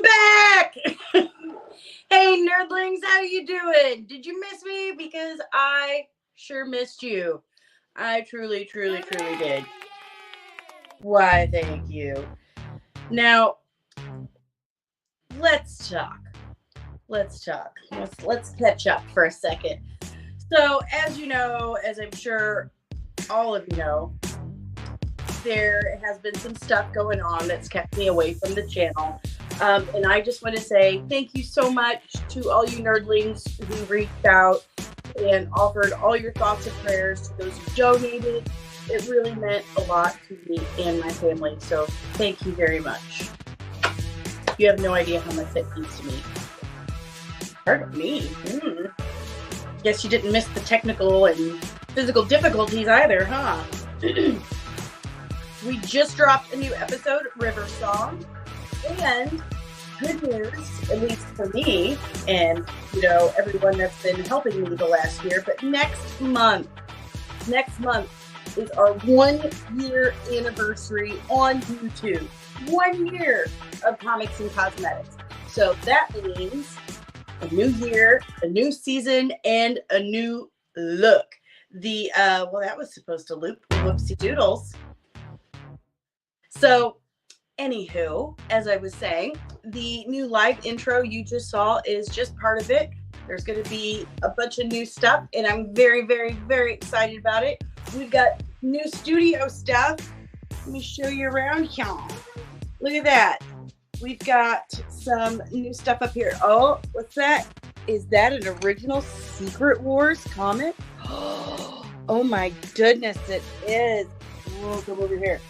I'm back! Hey, nerdlings, how you doing? Did you miss me? Because I sure missed you. I truly did. Why, thank you. Now, let's talk. Let's catch up for a second. So, as you know, as I'm sure all of you know, there has been some stuff going on that's kept me away from the channel. And I just want to say thank you so much to all you nerdlings who reached out and offered all your thoughts and prayers, to those who donated. It really meant a lot to me and my family. So thank you very much. You have no idea how much that means to me. Pardon me. Guess you didn't miss the technical and physical difficulties either, huh? We just dropped a new episode, River Song, and good news, at least for me, and everyone that's been helping me the last year. But next month is our 1 year anniversary on YouTube. 1 year of Comics and Cosmetics. So that means a new year, a new season, and a new look. That was supposed to loop. Whoopsie doodles. So, anywho, as I was saying, the new live intro you just saw is just part of it. There's going to be a bunch of new stuff, and I'm very excited about it. We've got new studio stuff. Let me show you around here. Look at that. We've got some new stuff up here. Oh, what's that? Is that an original Secret Wars comic? Oh my goodness, it is. We'll come over here.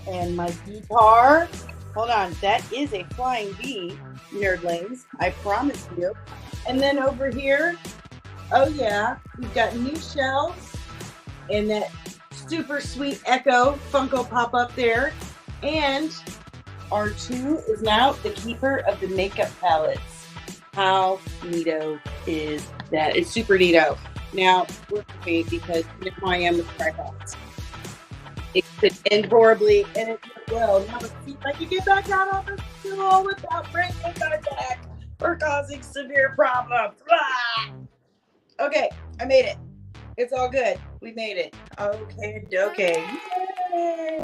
And my guitar. Hold on, that is a flying bee, nerdlings. I promise you. And then over here, oh yeah, we've got new shelves and that super sweet Echo Funko Pop up there. And R2 is now the keeper of the makeup palettes. How neato is that? It's super neato. Now, work with me because I am the crackouts. It could end horribly, and it will. Now it seems like you get back out on the stool without breaking my back or causing severe problems. Ah! Okay, I made it. It's all good. We made it. Okay. Yay!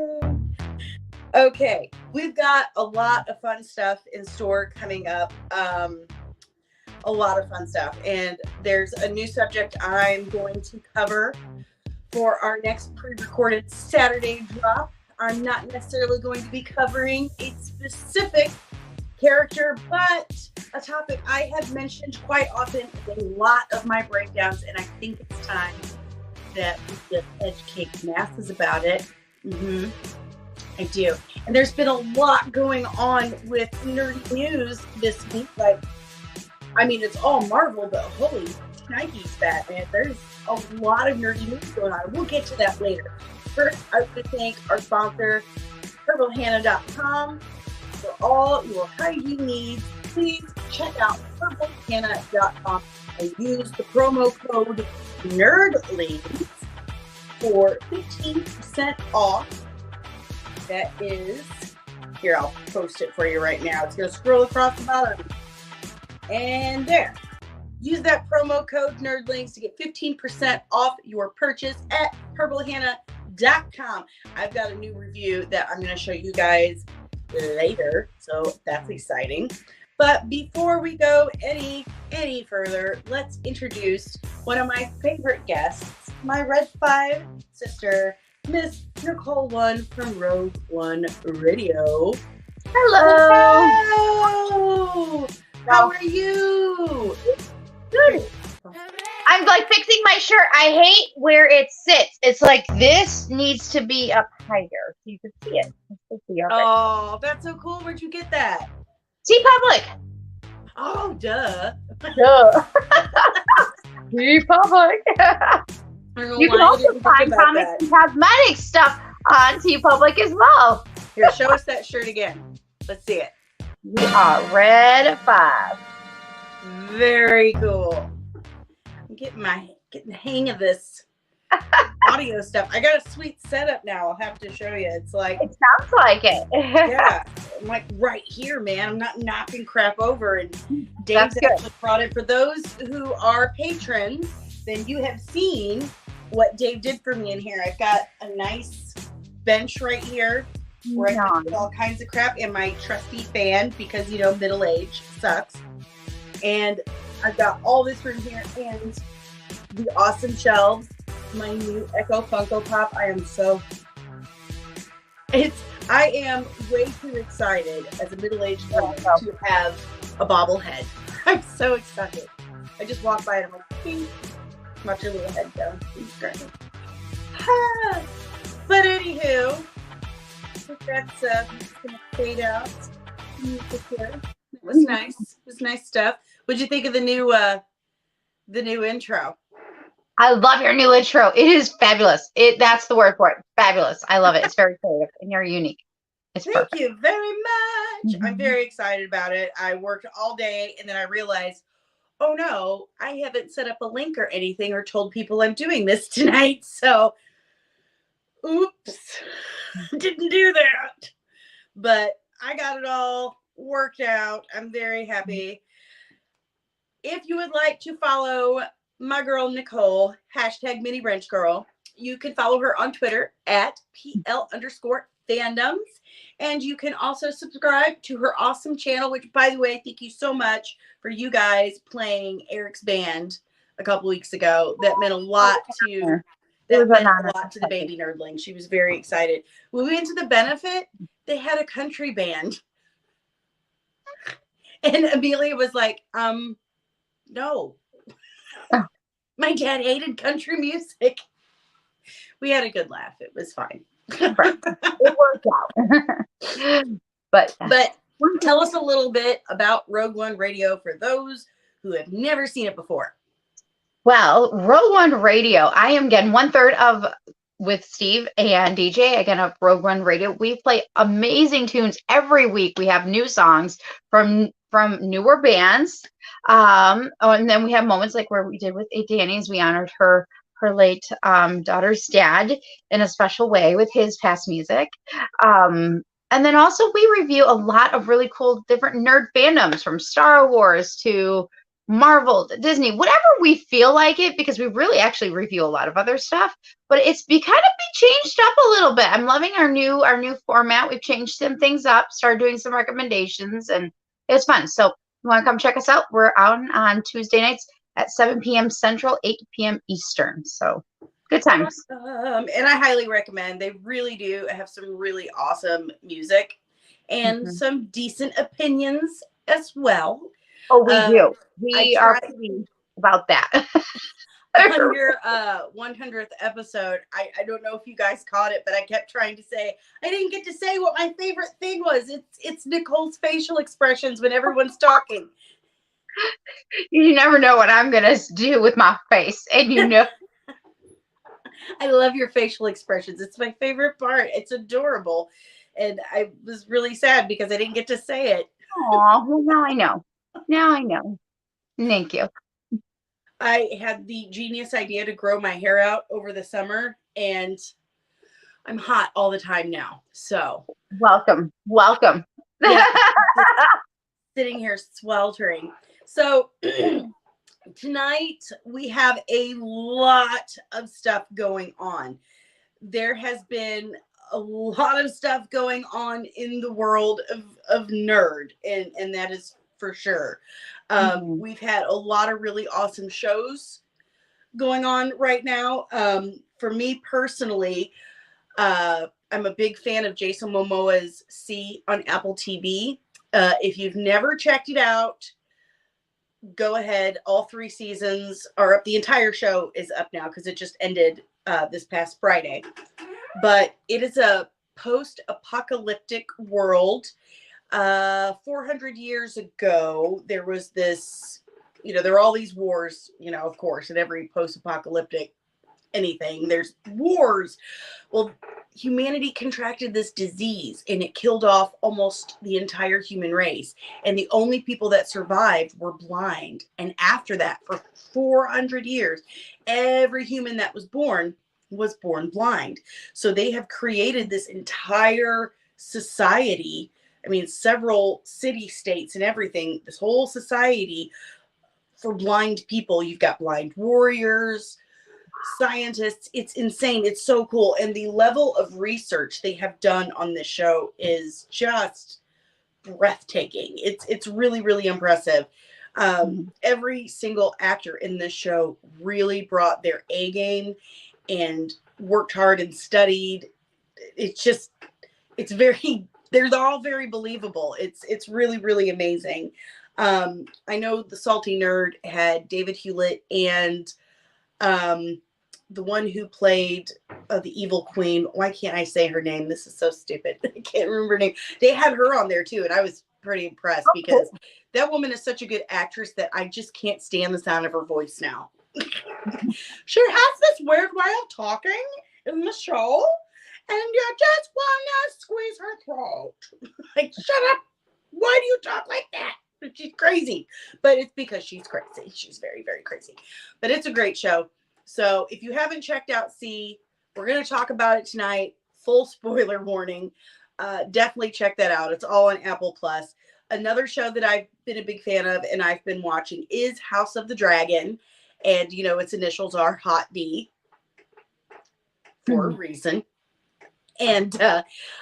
Okay, we've got a lot of fun stuff in store coming up. A lot of fun stuff. And there's a new subject I'm going to cover for our next pre-recorded Saturday drop. I'm not necessarily going to be covering a specific character, but a topic I have mentioned quite often in a lot of my breakdowns, and I think it's time that we just educate masses about it. I do. And there's been a lot going on with nerdy news this week. It's all Marvel, but holy shnikes, Batman. There's a lot of nerdy news going on. We'll get to that later. First, I want to thank our sponsor, HerbalHannah.com. For all your hygiene needs, please check out HerbalHannah.com and use the promo code NERDLINGS for 15% off. That is, here, I'll post it for you right now. It's going to scroll across the bottom. And there. Use that promo code NERDLINGS to get 15% off your purchase at HerbalHannah.com. I've got a new review that I'm going to show you guys later, so that's exciting. But before we go any further, let's introduce one of my favorite guests, my Red 5 sister, Miss Nicole 1 from Rogue One Radio. Hello. How are you? Good. I'm fixing my shirt. I hate where it sits. It's like this needs to be up higher so you can see it. Oh, that's so cool. Where'd you get that? TeePublic. Oh, duh. TeePublic. You can also find comics and cosmetic stuff on TeePublic as well. Here, show us that shirt again. Let's see it. We are Red 5. Very cool. I'm getting the hang of this audio stuff. I got a sweet setup now. I'll have to show you. It's like, it sounds like it. Yeah. I'm like right here, man. I'm not knocking crap over. And That's Dave's good. actually brought it. For those who are patrons, then you have seen what Dave did for me in here. I've got a nice bench right here where I can put all kinds of crap, and my trusty fan, because, you know, middle age sucks. And I've got all this room here and the awesome shelves. My new Echo Funko Pop. I am way too excited as a middle-aged woman to have a bobblehead. I'm so excited. I just walk by and I'm like, ping, watch your little head go. But anywho, that's just gonna fade out. It was nice. It was nice stuff. What'd you think of the new intro? I love your new intro. It is fabulous. That's the word for it. Fabulous. I love it. It's very creative and you're unique. It's Thank perfect. you very much. I'm very excited about it. I worked all day and then I realized, oh no, I haven't set up a link or anything or told people I'm doing this tonight. So, oops, didn't do that. But I got it all worked out. I'm very happy. If you would like to follow my girl Nicole, hashtag Mini Wrench Girl, you can follow her on Twitter at PL_fandoms. And you can also subscribe to her awesome channel, which, by the way, thank you so much for you guys playing Eric's band a couple weeks ago. That meant a lot to the baby nerdling. She was very excited. When we went to the benefit, they had a country band. And Amelia was like, no. My dad hated country music. We had a good laugh. It was fine. It worked out. But tell us a little bit about Rogue One Radio for those who have never seen it before. Well, Rogue One Radio, I am again 1/3 of with Steve and DJ again of Rogue One Radio. We play amazing tunes every week. We have new songs from newer bands. And then we have moments like where we did with Danny's. We honored her late daughter's dad in a special way with his past music. And then also we review a lot of really cool different nerd fandoms, from Star Wars to Marvel, Disney, whatever we feel like it, because we really actually review a lot of other stuff, but it's kind of be changed up a little bit. I'm loving our new format. We've changed some things up, started doing some recommendations, and it's fun. So if you want to come check us out, we're out on Tuesday nights at 7 p.m. Central, 8 p.m. Eastern. So good times. And I highly recommend. They really do have some really awesome music and some decent opinions as well. Oh, we do. We are pleased about that. On your 100th episode, I don't know if you guys caught it, but I kept trying to say, I didn't get to say what my favorite thing was. It's Nicole's facial expressions when everyone's talking. You never know what I'm going to do with my face. And you know. I love your facial expressions. It's my favorite part. It's adorable. And I was really sad because I didn't get to say it. Aw, well, now I know. Now I know. Thank you. I had the genius idea to grow my hair out over the summer, and I'm hot all the time now. So welcome. Yeah, sitting here sweltering. So tonight we have a lot of stuff going on. There has been a lot of stuff going on in the world of nerd, and that is for sure. We've had a lot of really awesome shows going on right now. For me personally, I'm a big fan of Jason Momoa's See on Apple TV. If you've never checked it out, go ahead. All 3 seasons are up. The entire show is up now because it just ended this past Friday. But it is a post-apocalyptic world. 400 years ago, there was this, there are all these wars, of course, in every post-apocalyptic anything, there's wars. Well, humanity contracted this disease and it killed off almost the entire human race. And the only people that survived were blind. And after that, for 400 years, every human that was born blind. So they have created this entire society I mean, several city states and everything, this whole society for blind people. You've got blind warriors, scientists. It's insane. It's so cool. And the level of research they have done on this show is just breathtaking. It's really, really impressive. Every single actor in this show really brought their A game and worked hard and studied. It's just, it's very, they're all very believable. It's really, really amazing. I know the Salty Nerd had David Hewlett and the one who played the evil queen. Why can't I say her name? This is so stupid. I can't remember her name. They had her on there too, and I was pretty impressed because that woman is such a good actress that I just can't stand the sound of her voice now. She has this weird way of talking in the show, and you just want to squeeze her throat. Like, shut up. Why do you talk like that? She's crazy. But it's because she's crazy. She's very, very crazy. But it's a great show. So if you haven't checked out C, we're going to talk about it tonight. Full spoiler warning. Definitely check that out. It's all on Apple Plus. Another show that I've been a big fan of and I've been watching is House of the Dragon. And, you know, its initials are Hot D for a reason. And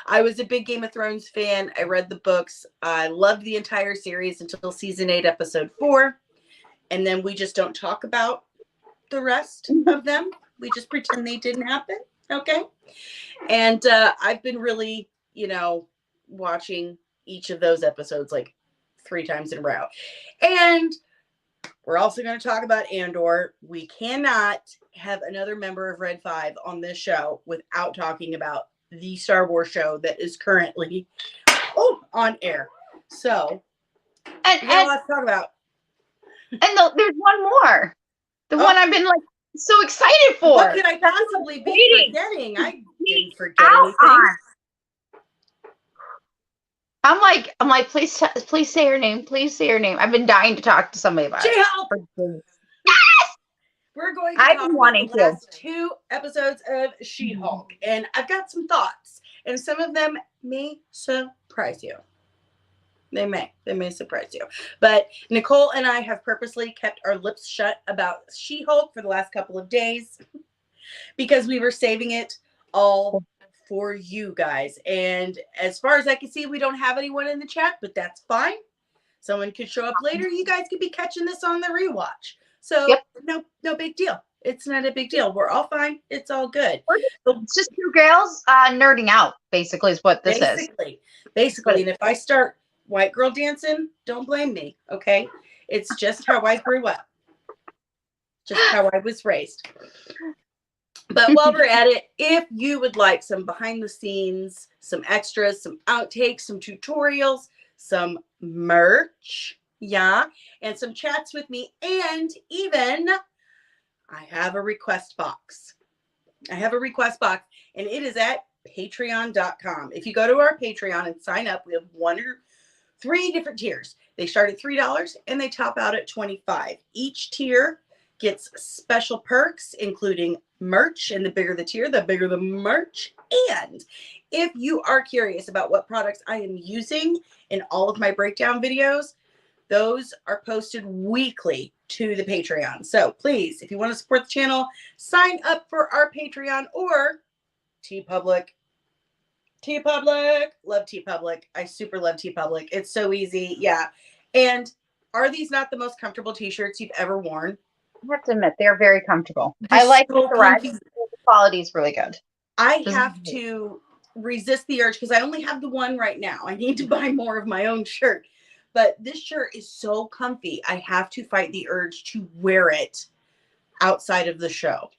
I was a big Game of Thrones fan. I read the books. I loved the entire series until season 8, episode 4. And then we just don't talk about the rest of them. We just pretend they didn't happen. Okay. And I've been really, you know, watching each of those episodes like 3 times in a row. And we're also going to talk about Andor. We cannot have another member of Red 5 on this show without talking about the Star Wars show that is currently on air. So, and let's talk about. And there's one more. The one I've been like so excited for. What could I possibly be forgetting? I didn't forget anything. I'm like, please say her name. Please say her name. I've been dying to talk to somebody about She-Hulk. it. Yes! We're going to talk about the last 2 episodes of She-Hulk. And I've got some thoughts. And some of them may surprise you. They may surprise you. But Nicole and I have purposely kept our lips shut about She-Hulk for the last couple of days because we were saving it all for you guys. And as far as I can see, we don't have anyone in the chat, but that's fine. Someone could show up later. You guys could be catching this on the rewatch. So no big deal. It's not a big deal. We're all fine. It's all good. It's just 2 girls nerding out, basically, is what this is. Basically. And if I start white girl dancing, don't blame me, okay? It's just how I grew up. Just how I was raised. But while we're at it, if you would like some behind the scenes, some extras, some outtakes, some tutorials, some merch, and some chats with me, and even I have a request box. And it is at patreon.com. If you go to our Patreon and sign up, we have 1 or 3 different tiers. They start at $3 and they top out at $25. Each tier gets special perks, including merch. And the bigger the tier, the bigger the merch. And if you are curious about what products I am using in all of my breakdown videos, those are posted weekly to the Patreon. So please, if you want to support the channel, sign up for our Patreon or TeePublic. Love TeePublic. I super love TeePublic. It's so easy. Yeah. And are these not the most comfortable t-shirts you've ever worn? I have to admit, they're very comfortable. They're I like so the red. The quality is really good. I have to resist the urge because I only have the one right now. I need to buy more of my own shirt. But this shirt is so comfy. I have to fight the urge to wear it outside of the show.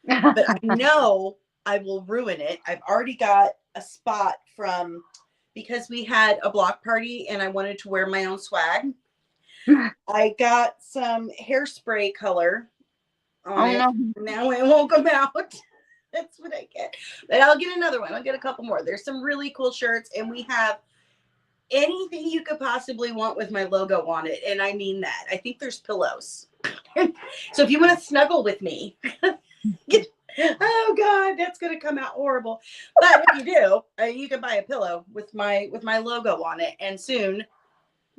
But I know I will ruin it. I've already got a spot because we had a block party and I wanted to wear my own swag. I got some hairspray color on it. Now it won't come out. That's what I get. But I'll get another one. I'll get a couple more. There's some really cool shirts, and we have anything you could possibly want with my logo on it. And I mean that. I think there's pillows. So if you want to snuggle with me, Oh God, that's gonna come out horrible. But if you do, you can buy a pillow with my logo on it, and soon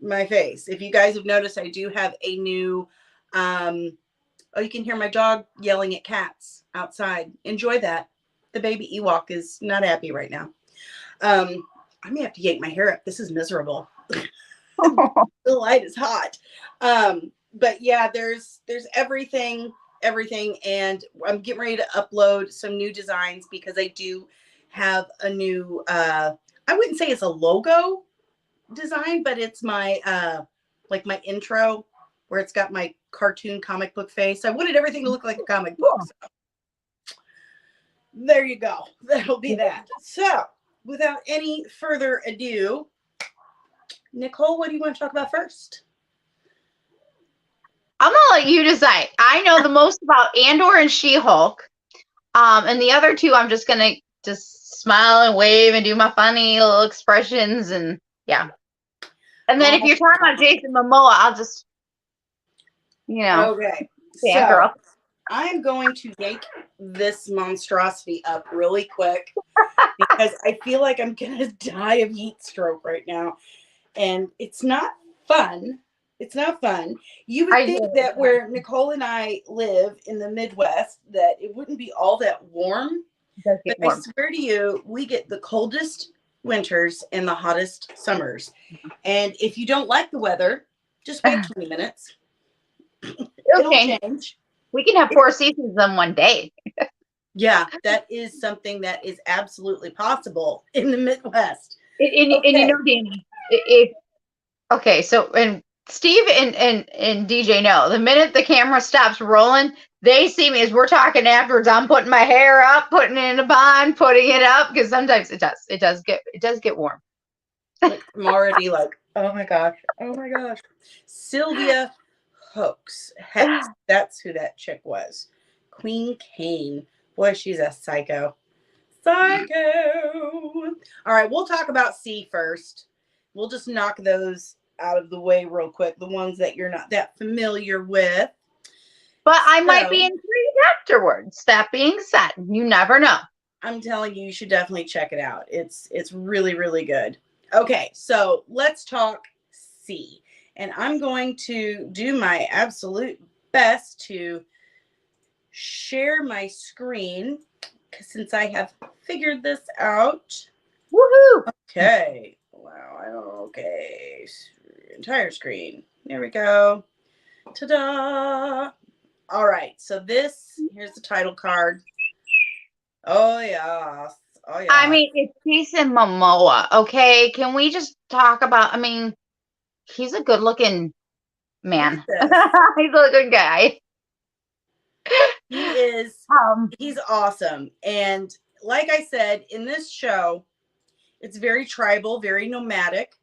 my face. If you guys have noticed, I do have a new. Oh, you can hear my dog yelling at cats outside. Enjoy that. The baby Ewok is not happy right now. I may have to yank my hair up. This is miserable. The light is hot. But yeah, there's everything, and I'm getting ready to upload some new designs because I do have a new I wouldn't say it's a logo design, but it's my like my intro where it's got my cartoon comic book face. I wanted everything to look like a comic book. So there you go. That'll be that. So without any further ado, Nicole, what do you want to talk about first? I'm gonna let you decide. I know the most about Andor and She-Hulk. And the other two, I'm just gonna just smile and wave and do my funny little expressions, and yeah. And then if you're talking about Jason Momoa, I'll just, Okay. fan girl. I'm going to yank this monstrosity up really quick because I feel like I'm gonna die of heat stroke right now, and it's not fun. It's not fun. You would think that where Nicole and I live in the Midwest, that it wouldn't be all that warm. But warm. I swear to you, we get the coldest winters and the hottest summers. And if you don't like the weather, just wait 20 minutes. It'll change. We can have 4 seasons in one day. Yeah, that is something that is absolutely possible in the Midwest. And Danny, and Steve and DJ know the minute the camera stops rolling, they see me as we're talking afterwards. I'm putting my hair up, putting it in a bun, putting it up, because sometimes it does get warm. Like, I'm already like, oh my gosh. Sylvia Hex. That's who that chick was. Queen Kane. Boy, she's a psycho. All right, we'll talk about C first. We'll just knock those out of the way real quick, the ones that you're not that familiar with. But I might be intrigued afterwards. That being said, you never know. I'm telling you, you should definitely check it out. It's really, really good. Okay, so let's talk C. And I'm going to do my absolute best to share my screen since I have figured this out. Woohoo! Okay. Wow. Okay. Entire screen. There we go. Ta-da! All right. So here's the title card. Oh yeah. I mean, it's Jason Momoa. Okay, can we just talk about? I mean, he's a good-looking man. He's a good guy. He is. He's awesome. And like I said, in this show, it's very tribal, very nomadic.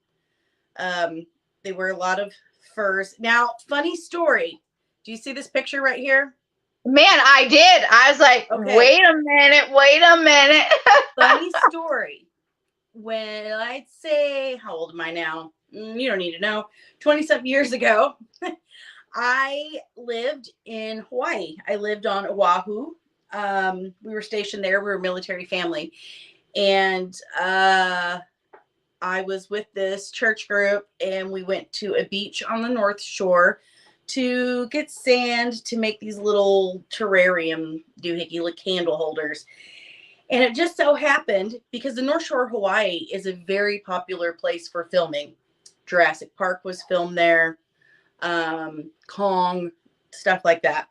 They wear a lot of furs. Now, funny story. Do you see this picture right here? Man, I did. I was like, okay. Wait a minute. Funny story. When I'd say, how old am I now? You don't need to know. 27 years ago, I lived in Hawaii. I lived on Oahu. We were stationed there. We were a military family. And I was with this church group, and we went to a beach on the North Shore to get sand to make these little terrarium doohickey, like candle holders. And it just so happened, because the North Shore of Hawaii is a very popular place for filming. Jurassic Park was filmed there, Kong, stuff like that.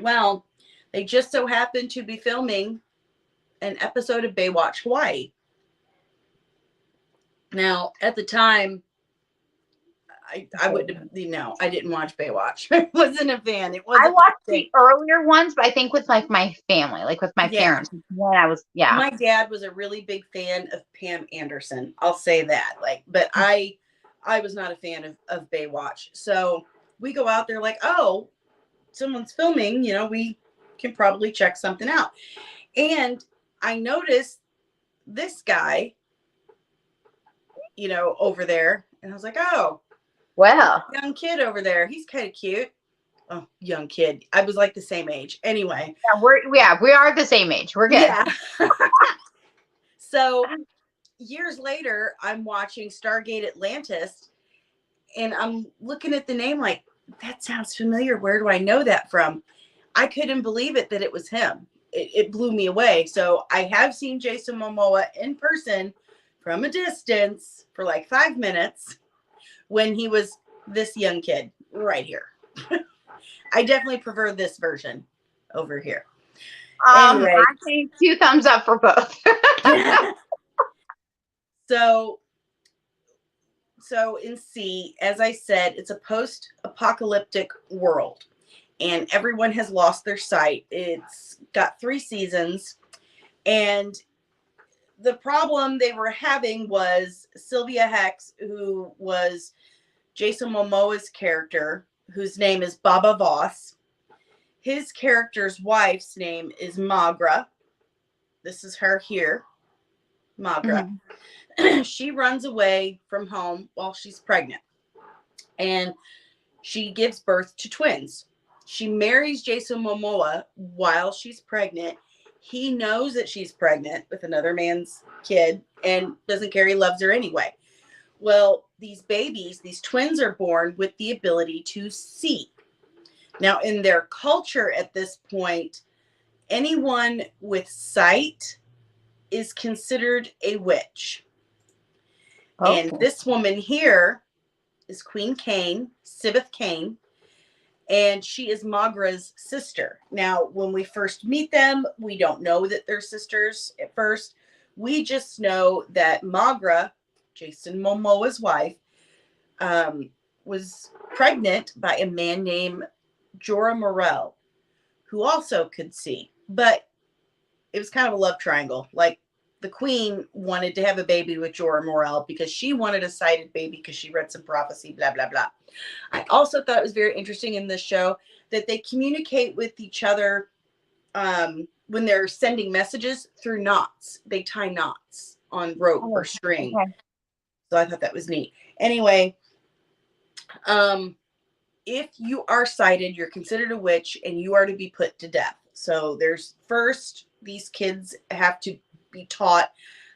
Well, they just so happened to be filming an episode of Baywatch Hawaii. Now, at the time, I wouldn't have, I didn't watch Baywatch. I wasn't a fan. I watched the earlier ones, but I think with like my family, like with my parents. When I was, My dad was a really big fan of Pam Anderson. I'll say that. But I was not a fan of Baywatch. So we go out there like, oh, someone's filming, we can probably check something out. And I noticed this guy, over there. And I was like, oh, well, young kid over there. He's kind of cute. Oh, young kid. I was like the same age. Anyway. We are the same age. We're good. Yeah. So years later, I'm watching Stargate Atlantis, and I'm looking at the name like, that sounds familiar. Where do I know that from? I couldn't believe it that it was him. It blew me away. So I have seen Jason Momoa in person from a distance for like 5 minutes when he was this young kid right here. I definitely prefer this version over here. Anyway. I think 2 thumbs up for both. So in C, as I said, it's a post-apocalyptic world, and everyone has lost their sight. It's got 3 seasons, and the problem they were having was Sylvia Hex, who was Jason Momoa's character, whose name is Baba Voss. His character's wife's name is Magra. This is her here, Magra. Mm-hmm. She runs away from home while she's pregnant, and she gives birth to twins. She marries Jason Momoa while she's pregnant. He knows that she's pregnant with another man's kid and doesn't care. He loves her anyway. Well, these babies, these twins, are born with the ability to see. Now, in their culture at this point, anyone with sight is considered a witch. Okay. And this woman here is Queen Kane, Sibeth Kane, and she is Magra's sister. Now, when we first meet them, we don't know that they're sisters at first. We just know that Magra, Jason Momoa's wife, was pregnant by a man named Jorah Morell, who also could see. But it was kind of a love triangle. Like, the queen wanted to have a baby with Jorah Morell because she wanted a sighted baby because she read some prophecy, blah, blah, blah. I also thought it was very interesting in this show that they communicate with each other when they're sending messages through knots. They tie knots on rope or string. Okay. So I thought that was neat. Anyway, if you are sighted, you're considered a witch and you are to be put to death. So there's first, these kids have to be taught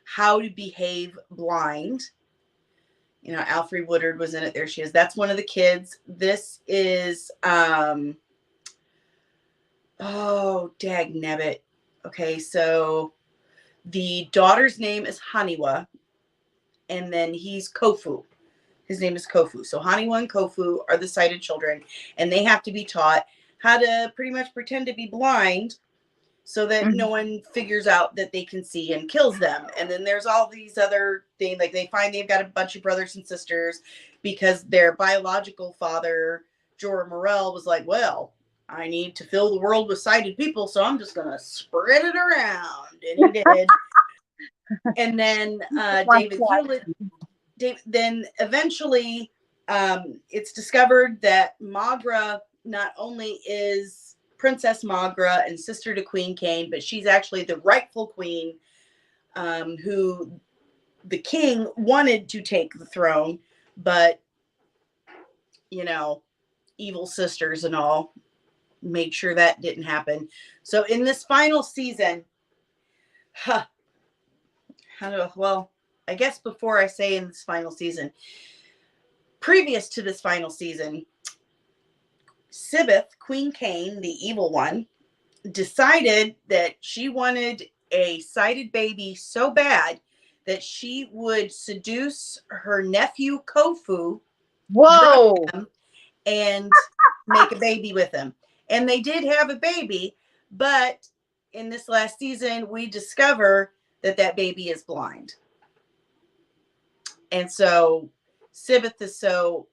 how to behave blind. You know, Alfre Woodard was in it. There she is. That's one of the kids. This is oh, dag nabbit. Okay, so the daughter's name is Haniwa, and then he's Kofu. His name is Kofu. So Haniwa and Kofu are the sighted children, and they have to be taught how to pretty much pretend to be blind so that no one figures out that they can see and kills them. And then there's all these other things, like they find they've got a bunch of brothers and sisters because their biological father, Jorah Morell, was like, well, I need to fill the world with sighted people, so I'm just going to spread it around. And he did. And then David Hewlett, then eventually it's discovered that Magra not only is Princess Magra and sister to Queen Kane, but she's actually the rightful queen who the king wanted to take the throne, but, you know, evil sisters and all made sure that didn't happen. So in this final season, I guess before I say in this final season, previous to this final season, Sibeth, Queen Kane, the evil one, decided that she wanted a sighted baby so bad that she would seduce her nephew Kofu, and make a baby with him. And they did have a baby, but in this last season, we discover that that baby is blind. And so Sibeth is so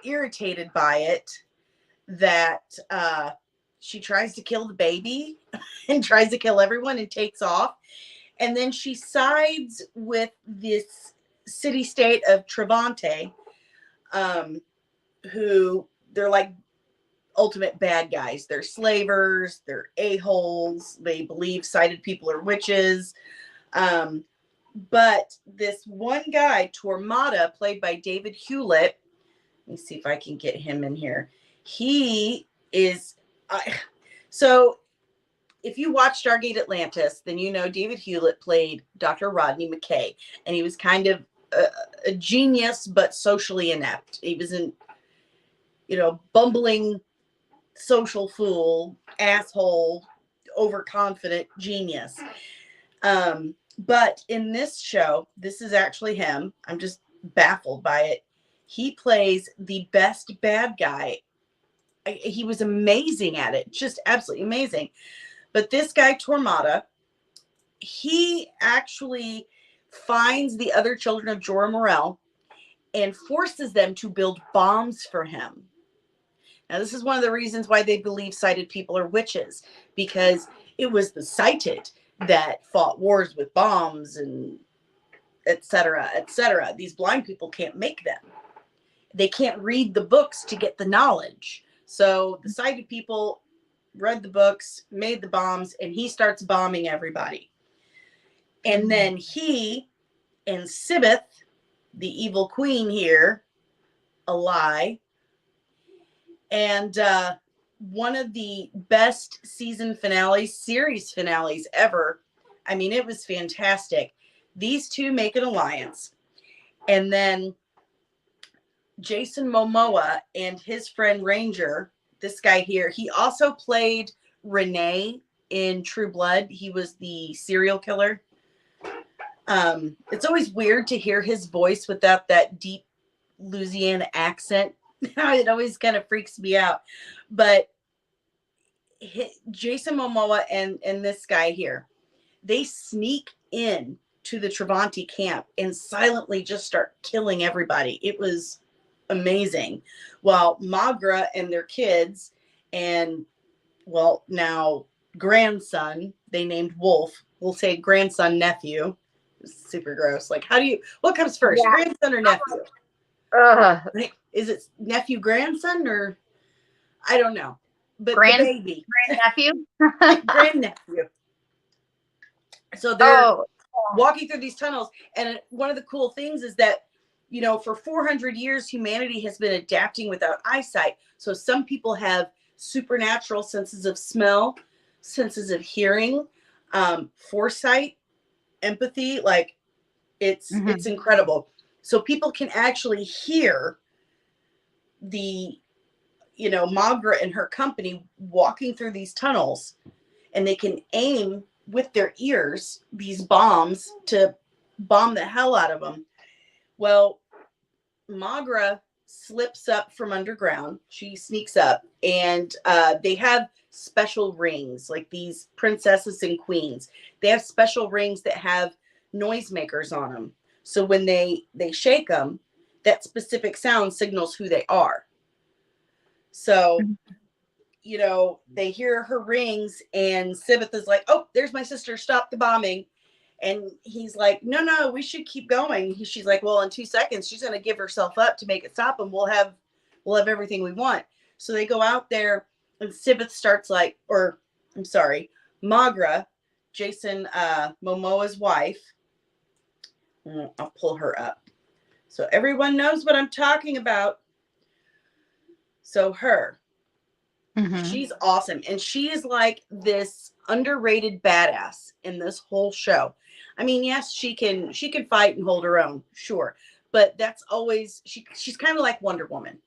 irritated by it that she tries to kill the baby and tries to kill everyone and takes off. And then she sides with this city-state of Trevante, who they're like ultimate bad guys. They're slavers, they're a-holes, they believe sighted people are witches. But this one guy, Tormata, played by David Hewlett, let me see if I can get him in here. He is so if you watch Stargate Atlantis, then you know David Hewlett played Dr. Rodney McKay, and he was kind of a genius, but socially inept. He was an, bumbling social fool, asshole, overconfident genius. But in this show, this is actually him. I'm just baffled by it. He plays the best bad guy. He was amazing at it, just absolutely amazing. But this guy, Tormata, he actually finds the other children of Jorah Morell and forces them to build bombs for him. Now, this is one of the reasons why they believe sighted people are witches, because it was the sighted that fought wars with bombs and et cetera, et cetera. These blind people can't make them. They can't read the books to get the knowledge. So the sighted people read the books, made the bombs, and he starts bombing everybody. And then he and Sibith, the evil queen here, a lie. And one of the best series finales ever. I mean, it was fantastic. These two make an alliance. And then Jason Momoa and his friend Ranger, this guy here, he also played Renee in True Blood. He was the serial killer. It's always weird to hear his voice without that deep Louisiana accent. It always kind of freaks me out. But Jason Momoa and this guy here, they sneak in to the Travanti camp and silently just start killing everybody. It was amazing. While Magra and their kids and, well, now grandson, they named Wolf, we'll say grandson, nephew. Super gross. Like, what comes first, grandson or nephew? Like, is it nephew, grandson, or I don't know. But the baby. Grandnephew? Grandnephew. So they're walking through these tunnels. And one of the cool things is that, for 400 years, humanity has been adapting without eyesight. So some people have supernatural senses of smell, senses of hearing, foresight, empathy. Like, it's incredible. So people can actually hear the, Magra and her company walking through these tunnels, and they can aim with their ears these bombs to bomb the hell out of them. Well, Magra slips up from underground. She sneaks up, and they have special rings, like these princesses and queens. They have special rings that have noisemakers on them. So when they shake them, that specific sound signals who they are. So, they hear her rings, and Sibith is like, "Oh, there's my sister. Stop the bombing." And he's like, no, we should keep going. She's like, well, in 2 seconds, she's going to give herself up to make it stop, and we'll have everything we want. So they go out there, and Sibith starts Magra, Jason Momoa's wife. I'll pull her up so everyone knows what I'm talking about. So her, she's awesome. And she is like this underrated badass in this whole show. I mean, yes, she can fight and hold her own, sure. But that's always, she's kind of like Wonder Woman.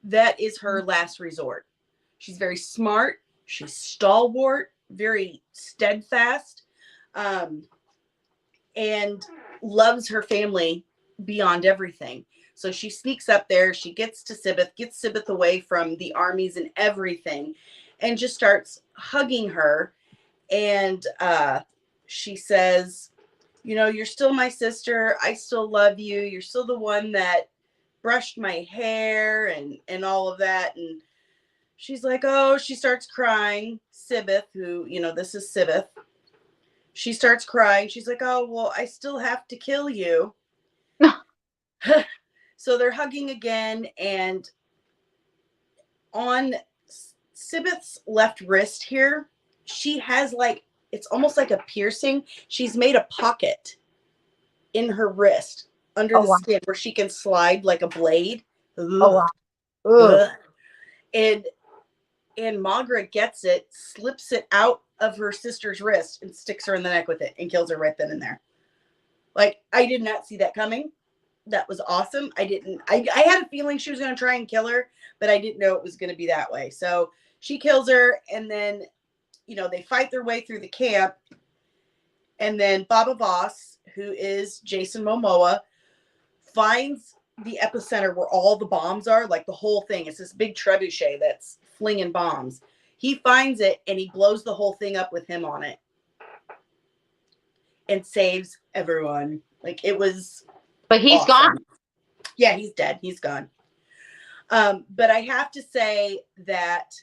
That is her last resort. She's very smart. She's stalwart, very steadfast, and loves her family beyond everything. So she sneaks up there. She gets Sibith away from the armies and everything, and just starts hugging her. And she says, you're still my sister. I still love you. You're still the one that brushed my hair and all of that. And she's like, oh, she starts crying. Sibith, who, this is Sibith. She starts crying. She's like, oh, well, I still have to kill you. So they're hugging again, and on Sibith's left wrist here, she has it's almost like a piercing. She's made a pocket in her wrist under the skin where she can slide like a blade. Oh, wow. And and Magra gets it, slips it out of her sister's wrist, and sticks her in the neck with it and kills her right then and there. Like, I did not see that coming. That was awesome. I had a feeling she was going to try and kill her, but I didn't know it was going to be that way. So she kills her, and then, they fight their way through the camp. And then Baba Voss, who is Jason Momoa, finds the epicenter where all the bombs are, like the whole thing. It's this big trebuchet that's flinging bombs. He finds it, and he blows the whole thing up with him on it and saves everyone. Like, it was But he's awesome. gone. Yeah, he's dead. He's gone. But I have to say that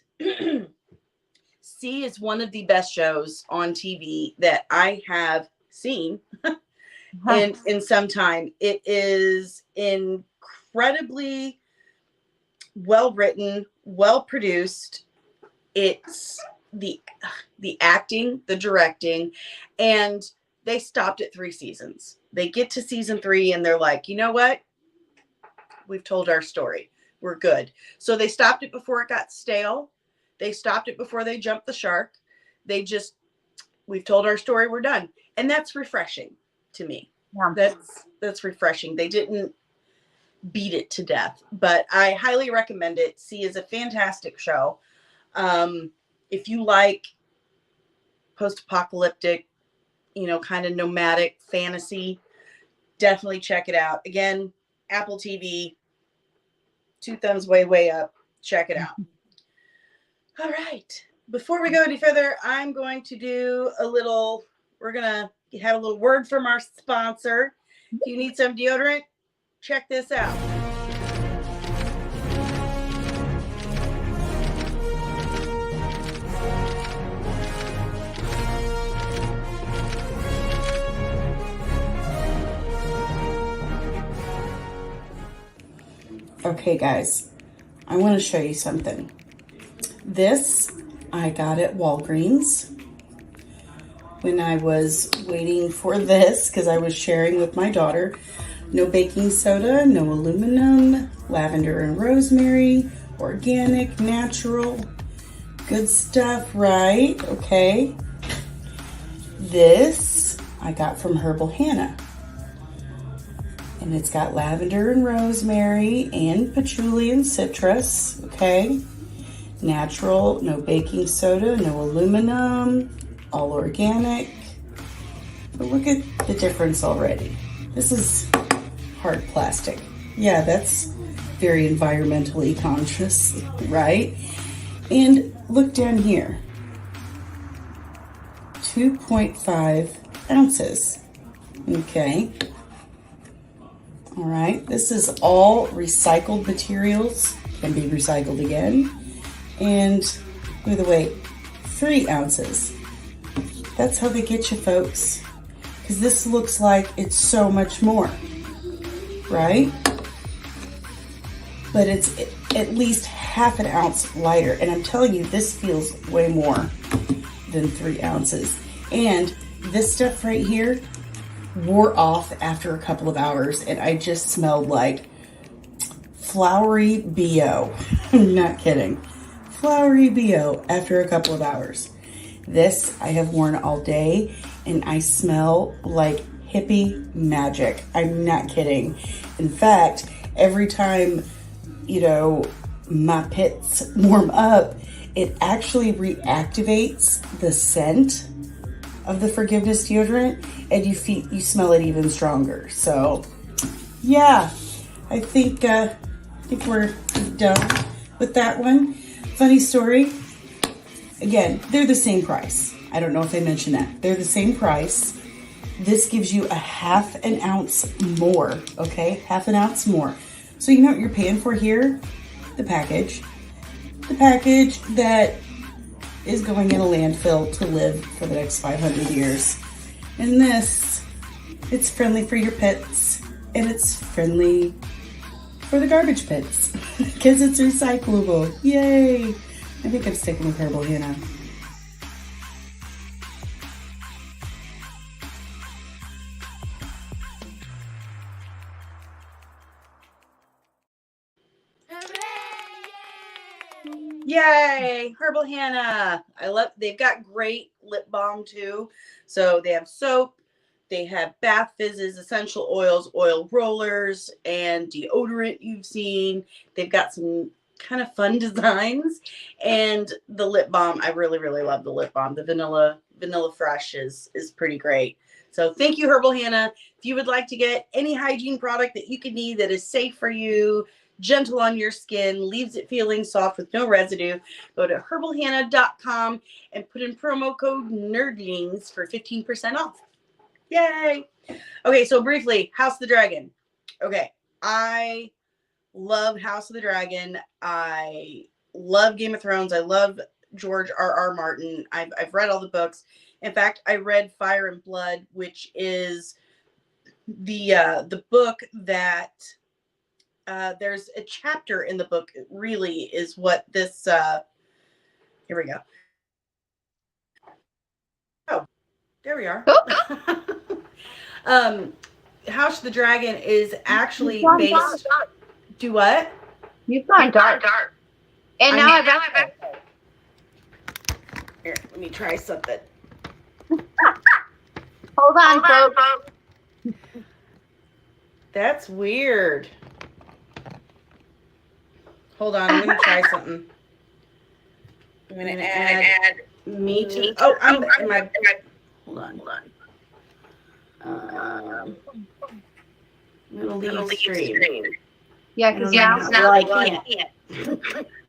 C is one of the best shows on TV that I have seen in some time. It is incredibly well written, well produced. It's the acting, the directing, and they stopped at 3 seasons. They get to season 3 and they're like, you know what? We've told our story. We're good. So they stopped it before it got stale. They stopped it before they jumped the shark. We've told our story. We're done. And that's refreshing to me. Yeah. That's refreshing. They didn't beat it to death, but I highly recommend it. C is a fantastic show. If you like post-apocalyptic, kind of nomadic fantasy, definitely check it out. Again, Apple TV, 2 thumbs way up. Check it out. All right. Before we go any further, I'm going to do we're going to have a little word from our sponsor. If you need some deodorant, check this out. Okay, guys, I want to show you something. This I got at Walgreens when I was waiting for this because I was sharing with my daughter. No baking soda, no aluminum, lavender and rosemary, organic, natural, good stuff, right? Okay. This I got from Herbal Hannah. And it's got lavender and rosemary and patchouli and citrus, okay? Natural, no baking soda, no aluminum, all organic. But look at the difference already. This is hard plastic. Yeah, that's very environmentally conscious, right? And look down here. 2.5 ounces, okay? All right, this is all recycled materials, can be recycled again. And by the way, 3 ounces. That's how they get you, folks. Because this looks like it's so much more, right? But it's at least half an ounce lighter. And I'm telling you, this feels way more than 3 ounces. And this stuff right here wore off after a couple of hours, and I just smelled like flowery BO. I'm not kidding. Flowery BO after a couple of hours. This I have worn all day, and I smell like hippie magic. I'm not kidding. In fact, every time, my pits warm up, it actually reactivates the scent of the Forgiveness deodorant, and you smell it even stronger. So, yeah, I think we're done with that one. Funny story. Again, they're the same price. I don't know if I mentioned that. They're the same price. This gives you a half an ounce more, okay? Half an ounce more. So you know what you're paying for here? The package. The package that is going in a landfill to live for the next 500 years. And this, it's friendly for your pets, and it's friendly for the garbage pits because it's recyclable. Yay! I think I'm sticking with Herbal Hannah. Yay, Herbal Hannah. They've got great lip balm too. So they have soap, they have bath fizzes, essential oils, oil rollers, and deodorant you've seen. They've got some kind of fun designs. And the lip balm, I really, really love the lip balm. The vanilla fresh is pretty great. So thank you, Herbal Hannah. If you would like to get any hygiene product that you could need that is safe for you, gentle on your skin, leaves it feeling soft with no residue, go to herbalhannah.com and put in promo code NERDLINGS for 15% off. Yay! Okay, so briefly, House of the Dragon. Okay, I love House of the Dragon. I love Game of Thrones. I love George R.R. Martin. I've read all the books. In fact, I read Fire and Blood, which is the book that there's a chapter in the book. It really is what this. Here we go. Oh, there we are. House of the Dragon is actually based. Do what? You've gone dark. And now I've got. Here, let me try something. Hold on, folks. That's weird. Hold on, I'm gonna try something. I'm gonna add me to. Oh, I'm in my. Hold on. I'm gonna leave stream. Yeah, because now I can't.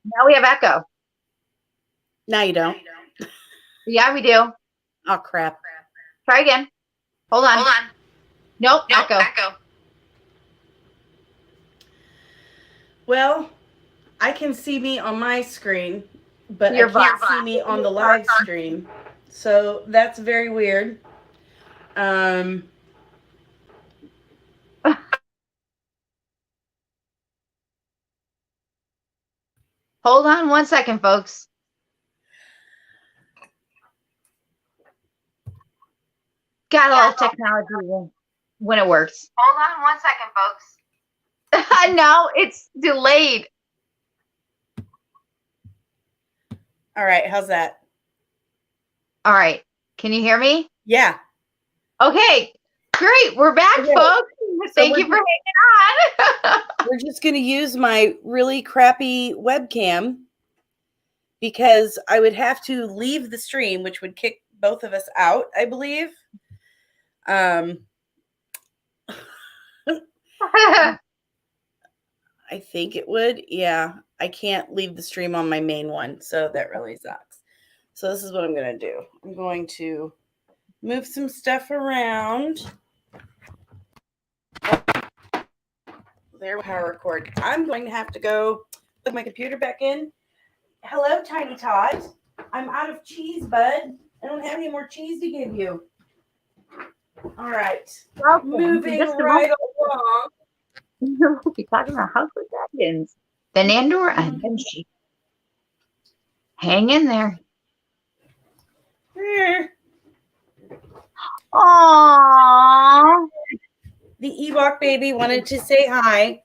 Now we have echo. No, you don't. Yeah, we do. Oh crap. Try again. Hold on. Nope, echo. Well, I can see me on my screen, but Your I can't see me on the live stream. So that's very weird. Hold on 1 second, folks. Got all technology when it works. Hold on 1 second, folks. No, it's delayed. All right, how's that? All right. Can you hear me? Yeah. Okay. Great. We're back, folks. Thank you for hanging on. We're just going to use my really crappy webcam because I would have to leave the stream, which would kick both of us out, I believe. I think it would. Yeah. I can't leave the stream on my main one, so that really sucks. So this is what I'm going to do. I'm going to move some stuff around. There, power cord. I'm going to have to go put my computer back in. Hello, Tiny Todd. I'm out of cheese, bud. I don't have any more cheese to give you. All right. Moving right along. We'll be talking about House of Dragons. Then Andor and then she. Hang in there. Aww. The Ewok baby wanted to say hi.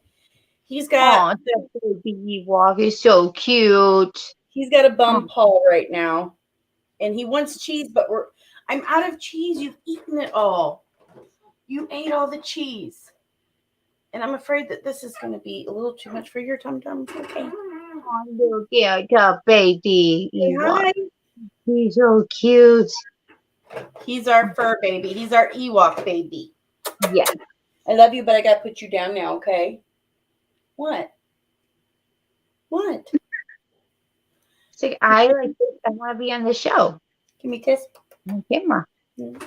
He's got the baby Ewok is so cute. He's got a bum paw right now. And he wants cheese, but I'm out of cheese. You've eaten it all. You ate all the cheese. And I'm afraid that this is going to be a little too much for your tum-tum. Okay. Oh, look at the baby Ewok. Hi. He's so cute. He's our fur baby. He's our Ewok baby. Yeah. I love you, but I got to put you down now, okay? What? What? So I want to be on the show. Give me a kiss. On camera.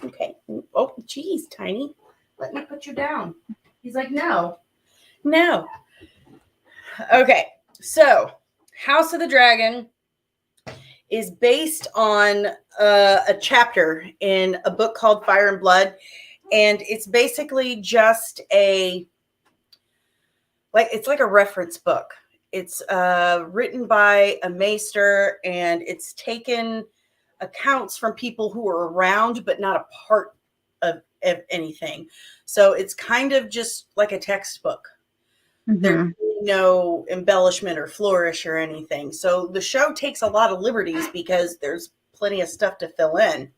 Okay. Oh, geez, Tiny. Let me put you down. He's like, no. No. Okay. So, House of the Dragon is based on a chapter in a book called Fire and Blood. And it's basically just it's like a reference book. It's written by a maester, and it's taken accounts from people who were around but not a part of anything. So it's kind of just like a textbook. Mm-hmm. There's really no embellishment or flourish or anything. So the show takes a lot of liberties because there's plenty of stuff to fill in.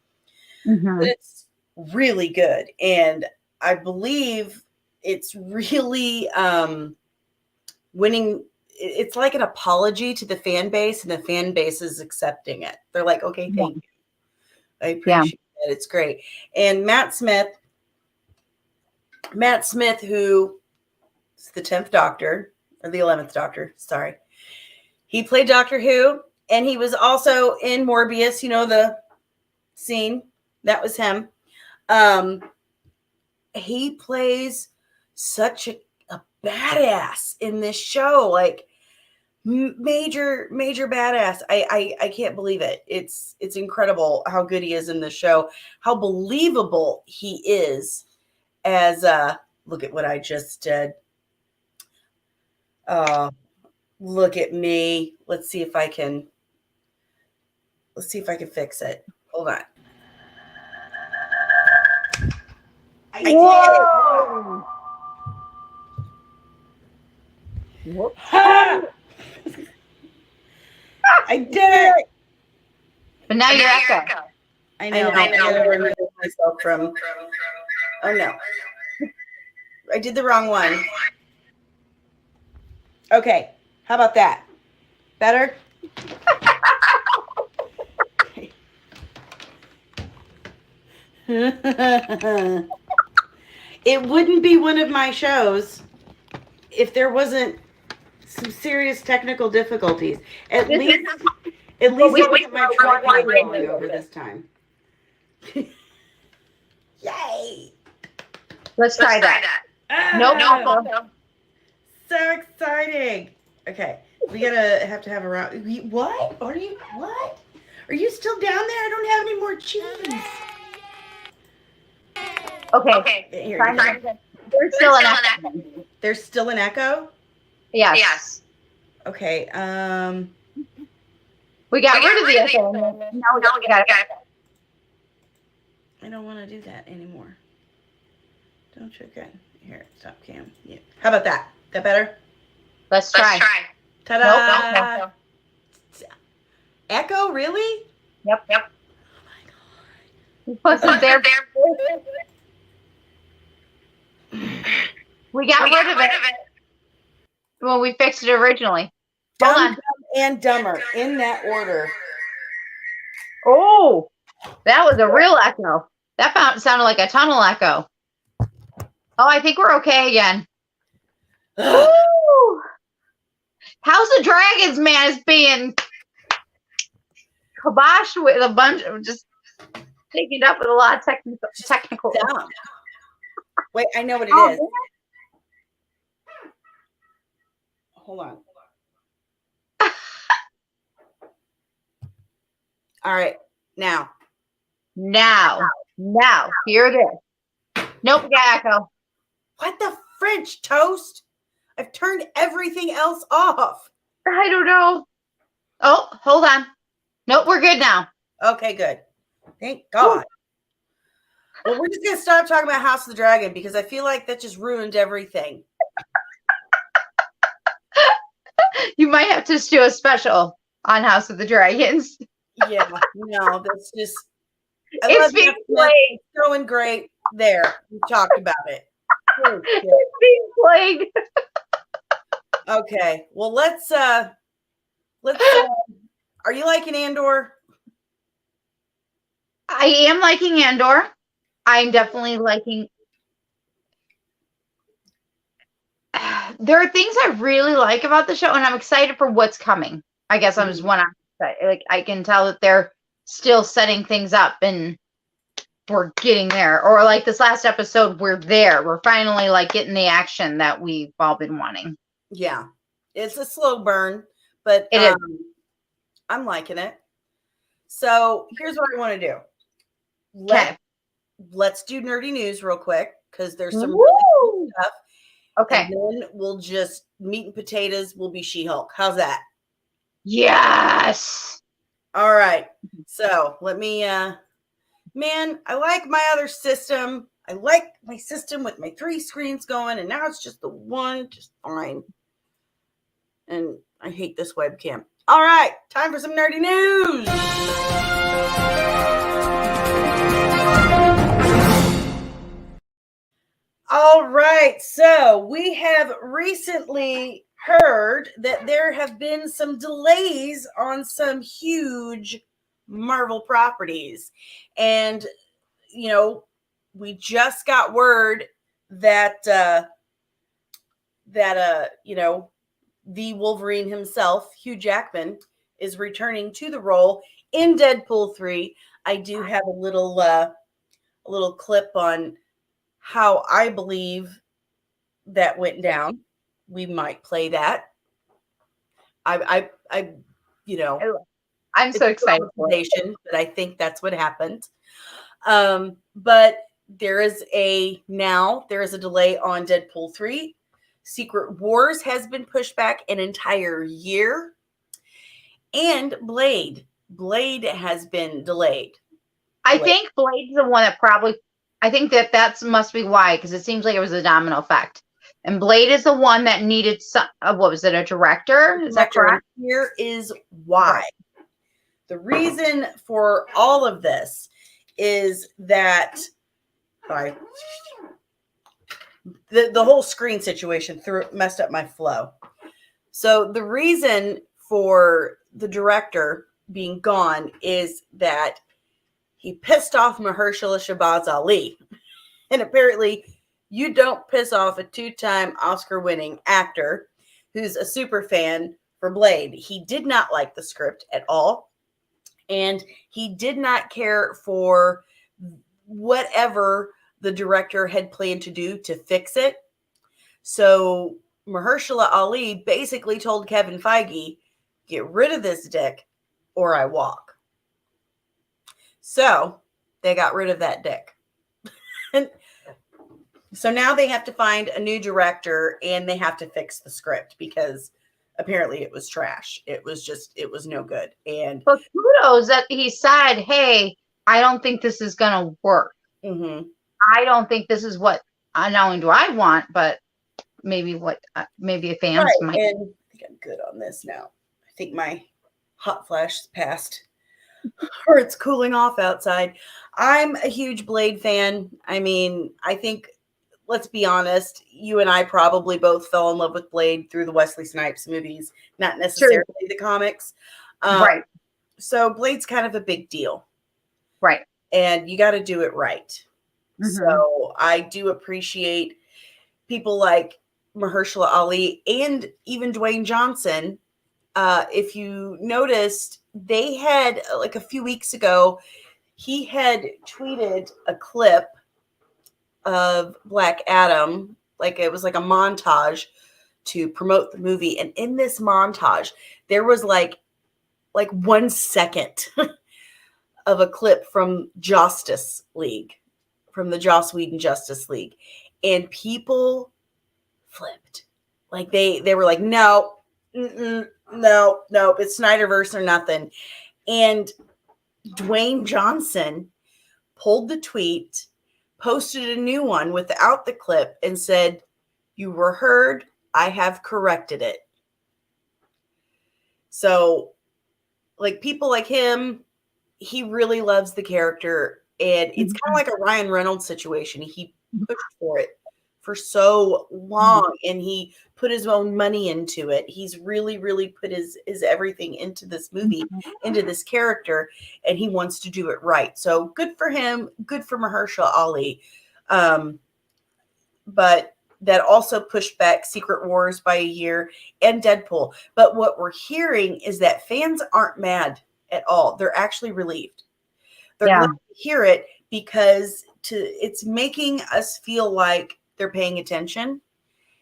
But it's really good. And I believe it's really winning. It's like an apology to the fan base, and the fan base is accepting it. They're like, okay, thank you. I appreciate it. It's great. And Matt Smith, who is the 10th Doctor, or the 11th Doctor, sorry. He played Doctor Who, and he was also in Morbius, the scene. That was him. He plays such a badass in this show, like major badass. I can't believe it. It's incredible how good he is in this show, how believable he is as look at what I just did. Look at me. Let's see if I can fix it. Hold on. I did it. Whoop. Ha! I did it. But now you're echo. I know. I gotta remove myself from. Oh no. I did the wrong one. Okay. How about that? Better? It wouldn't be one of my shows if there wasn't some serious technical difficulties. At least look at my tripod going over this time. Yay! Let's try that. Nope. So exciting. Okay. We have to have a round. What? Are you still down there? I don't have any more cheese. Okay. There's still an echo. There's still an echo? Yes. Okay. We got rid of the echo. Now we got it. I don't want to do that anymore. Don't check it. Here, stop cam. Yeah. How about that? That better? Let's try. Ta-da! Nope. Echo, really? Yep. Oh my God. Wasn't there? We got rid of it. Well, we fixed it originally. Hold on. Dumb and Dumber in that order. Oh, that was a real echo. That sounded like a tunnel echo. Oh, I think we're okay again. Woo! House of Dragons, man, is being kiboshed with a bunch of just taken up with a lot of technical. Dumb. Wait, I know what it is. Man. Hold on. All right. Now. Hear this. Nope, we got echo. What the French toast? I've turned everything else off. I don't know. Oh, hold on. Nope, we're good now. Okay, good. Thank God. Well, we're just going to stop talking about House of the Dragon because I feel like that just ruined everything. You might have to do a special on House of the Dragons. Yeah, no, that's just. It's being played. It's going great. There, we talked about it. It's being played. Okay, well, let's. Are you liking Andor? I am liking Andor. I'm definitely liking. There are things I really like about the show, and I'm excited for what's coming. I guess I'm just one. Like I can tell that they're still setting things up, and we're getting there. Or like this last episode, we're there. We're finally like getting the action that we've all been wanting. Yeah, it's a slow burn, but it is. I'm liking it. So here's what I want to do. Let's do nerdy news real quick because there's some really cool stuff. Okay. And then we'll just meat and potatoes will be She-Hulk. How's that? Yes. All right. So let me man, I like my other system. I like my system with my 3 screens going, and now it's just the one, just fine. And I hate this webcam. All right, time for some nerdy news. All right, so we have recently heard that there have been some delays on some huge Marvel properties. And, we just got word that, the Wolverine himself, Hugh Jackman, is returning to the role in Deadpool 3. I do have a little clip on how I believe that went down. We might play that. I'm so excited for it. But I think that's what happened. But there is a delay on Deadpool 3. Secret Wars has been pushed back an entire year. And Blade has been delayed. I think Blade's the one that I think that must be why, because it seems like it was a domino effect. And Blade is the one that needed what was it, a director? Is that correct? Here is why. Right. The reason for all of this is that the whole screen situation messed up my flow. So the reason for the director being gone is that he pissed off Mahershala Shabazz Ali. And apparently you don't piss off a 2-time Oscar-winning actor who's a super fan for Blade. He did not like the script at all. And he did not care for whatever the director had planned to do to fix it. So Mahershala Ali basically told Kevin Feige, get rid of this dick or I walk. So they got rid of that dick. So now they have to find a new director and they have to fix the script because apparently it was trash. It was no good. And but kudos that he said, hey, I don't think this is going to work. Mm-hmm. I don't think this is what not only do I want, but maybe what maybe fans might. And I think I'm good on this now. I think my hot flash is passed or it's cooling off outside. I'm a huge Blade fan. I mean, I think, let's be honest, you and I probably both fell in love with Blade through the Wesley Snipes movies, not necessarily the comics. Right. So Blade's kind of a big deal. Right. And you got to do it right. Mm-hmm. So I do appreciate people like Mahershala Ali and even Dwayne Johnson. If you noticed, they had like a few weeks ago, he had tweeted a clip of Black Adam, like it was like a montage to promote the movie. And in this montage, there was like 1 second of a clip from Justice League, from the Joss Whedon Justice League. And people flipped. Like they were like, no, it's Snyderverse or nothing. And Dwayne Johnson pulled the tweet, posted a new one without the clip and said, you were heard. I have corrected it. So like people like him, he really loves the character. And it's kind of like a Ryan Reynolds situation. He pushed for it for so long and he put his own money into it. He's really, really put his everything into this movie, into this character, and he wants to do it right. So good for him. Good for Mahershala Ali. But that also pushed back Secret Wars by a year and Deadpool. But what we're hearing is that fans aren't mad at all. They're actually relieved. They're glad to hear it because it's making us feel like they're paying attention.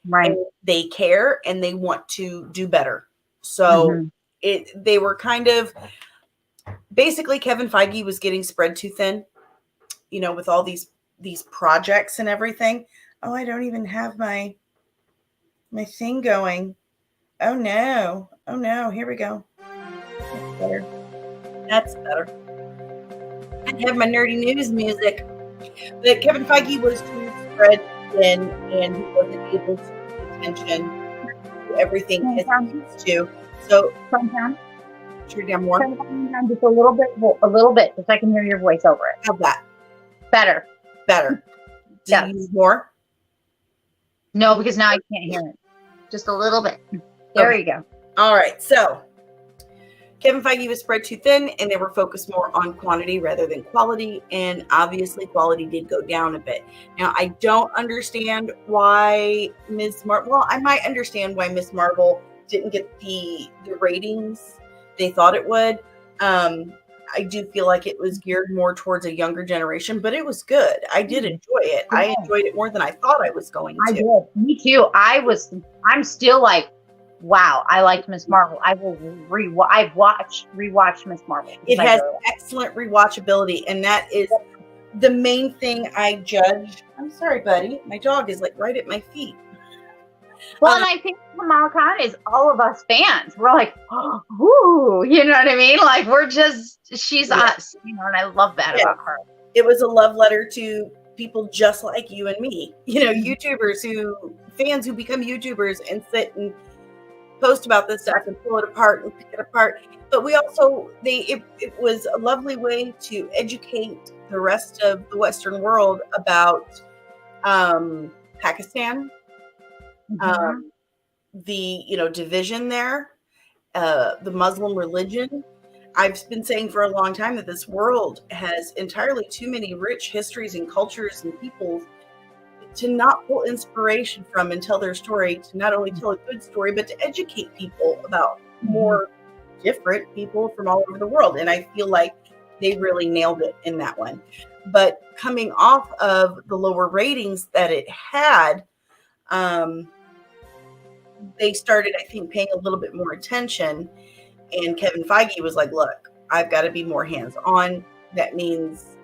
Right. They care and they want to do better. So they were kind of basically Kevin Feige was getting spread too thin, with all these projects and everything. Oh, I don't even have my thing going. Oh no. Here we go. That's better. I have my nerdy news music. But Kevin Feige was too spread thin and he wasn't able to pay attention everything Turn as it down. it used to. So, Turn it down. turn it down more. Turn it down just a little bit, so I can hear your voice over it. How's that? Better. Better. Do Yes. you need more? No, because now I can't hear it. Just a little bit. There Okay. you go. All right. So, Kevin Feige was spread too thin, and they were focused more on quantity rather than quality. And obviously, quality did go down a bit. Now, I don't understand why Ms. Marvel. Well, I might understand why Ms. Marvel didn't get the ratings they thought it would. I do feel like it was geared more towards a younger generation, but it was good. I did enjoy it. I enjoyed it more than I thought I was going to. I did. Me too. I'm still like, wow, I liked Miss Marvel. I will rewatch Miss Marvel. It has excellent rewatchability, and that is the main thing I judge. I'm sorry, buddy. My dog is like right at my feet. Well, and I think Kamala Khan is all of us fans. We're like, oh, ooh, you know what I mean? Like she's us, you know, and I love that about her. It was a love letter to people just like you and me, you know, fans who become YouTubers and sit and post about this stuff and pull it apart and pick it apart. But we also, it was a lovely way to educate the rest of the Western world about Pakistan, the division there, the Muslim religion. I've been saying for a long time that this world has entirely too many rich histories and cultures and peoples to not pull inspiration from and tell their story, to not only tell a good story, but to educate people about more different people from all over the world. And I feel like they really nailed it in that one. But coming off of the lower ratings that it had, they started, I think, paying a little bit more attention. And Kevin Feige was like, look, I've got to be more hands-on. That means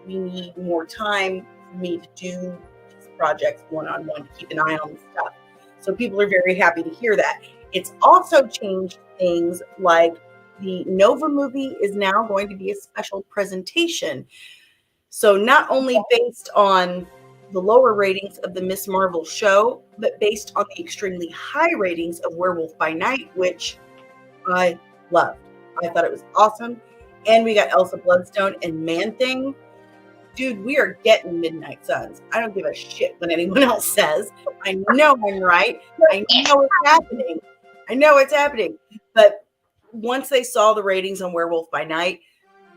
we need more time for me to do these projects one-on-one, to keep an eye on the stuff. So people are very happy to hear that. It's also changed things like the Nova movie is now going to be a special presentation. So not only based on the lower ratings of the Miss Marvel show, but based on the extremely high ratings of Werewolf by Night, which I loved. I thought it was awesome. And we got Elsa Bloodstone and Man-Thing. Dude, we are getting Midnight Suns. I don't give a shit what anyone else says. I know I'm right. I know it's happening. But once they saw the ratings on Werewolf by Night,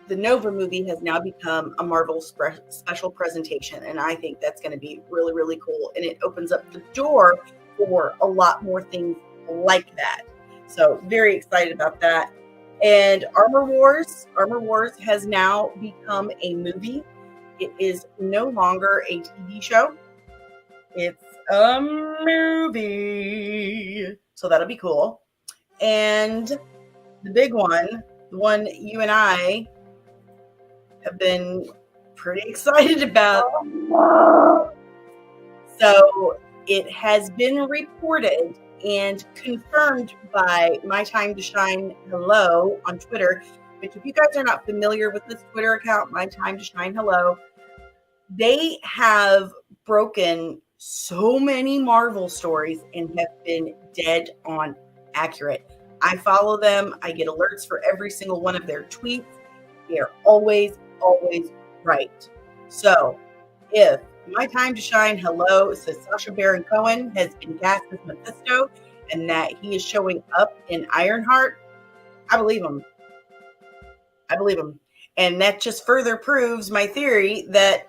the Nova movie has now become a Marvel special presentation. And I think that's going to be really, really cool. And it opens up the door for a lot more things like that. So very excited about that. And Armor Wars has now become a movie. It is no longer a TV show. It's a movie. So that'll be cool. And the big one, the one you and I have been pretty excited about. So it has been reported and confirmed by My Time to Shine Hello on Twitter, which if you guys are not familiar with this Twitter account, My Time to Shine Hello, they have broken so many Marvel stories and have been dead on accurate. I follow them. I get alerts for every single one of their tweets. They are always right. So if My Time to Shine Hello says Sacha Baron Cohen has been cast as Mephisto and that he is showing up in Ironheart, I believe him. And that just further proves my theory that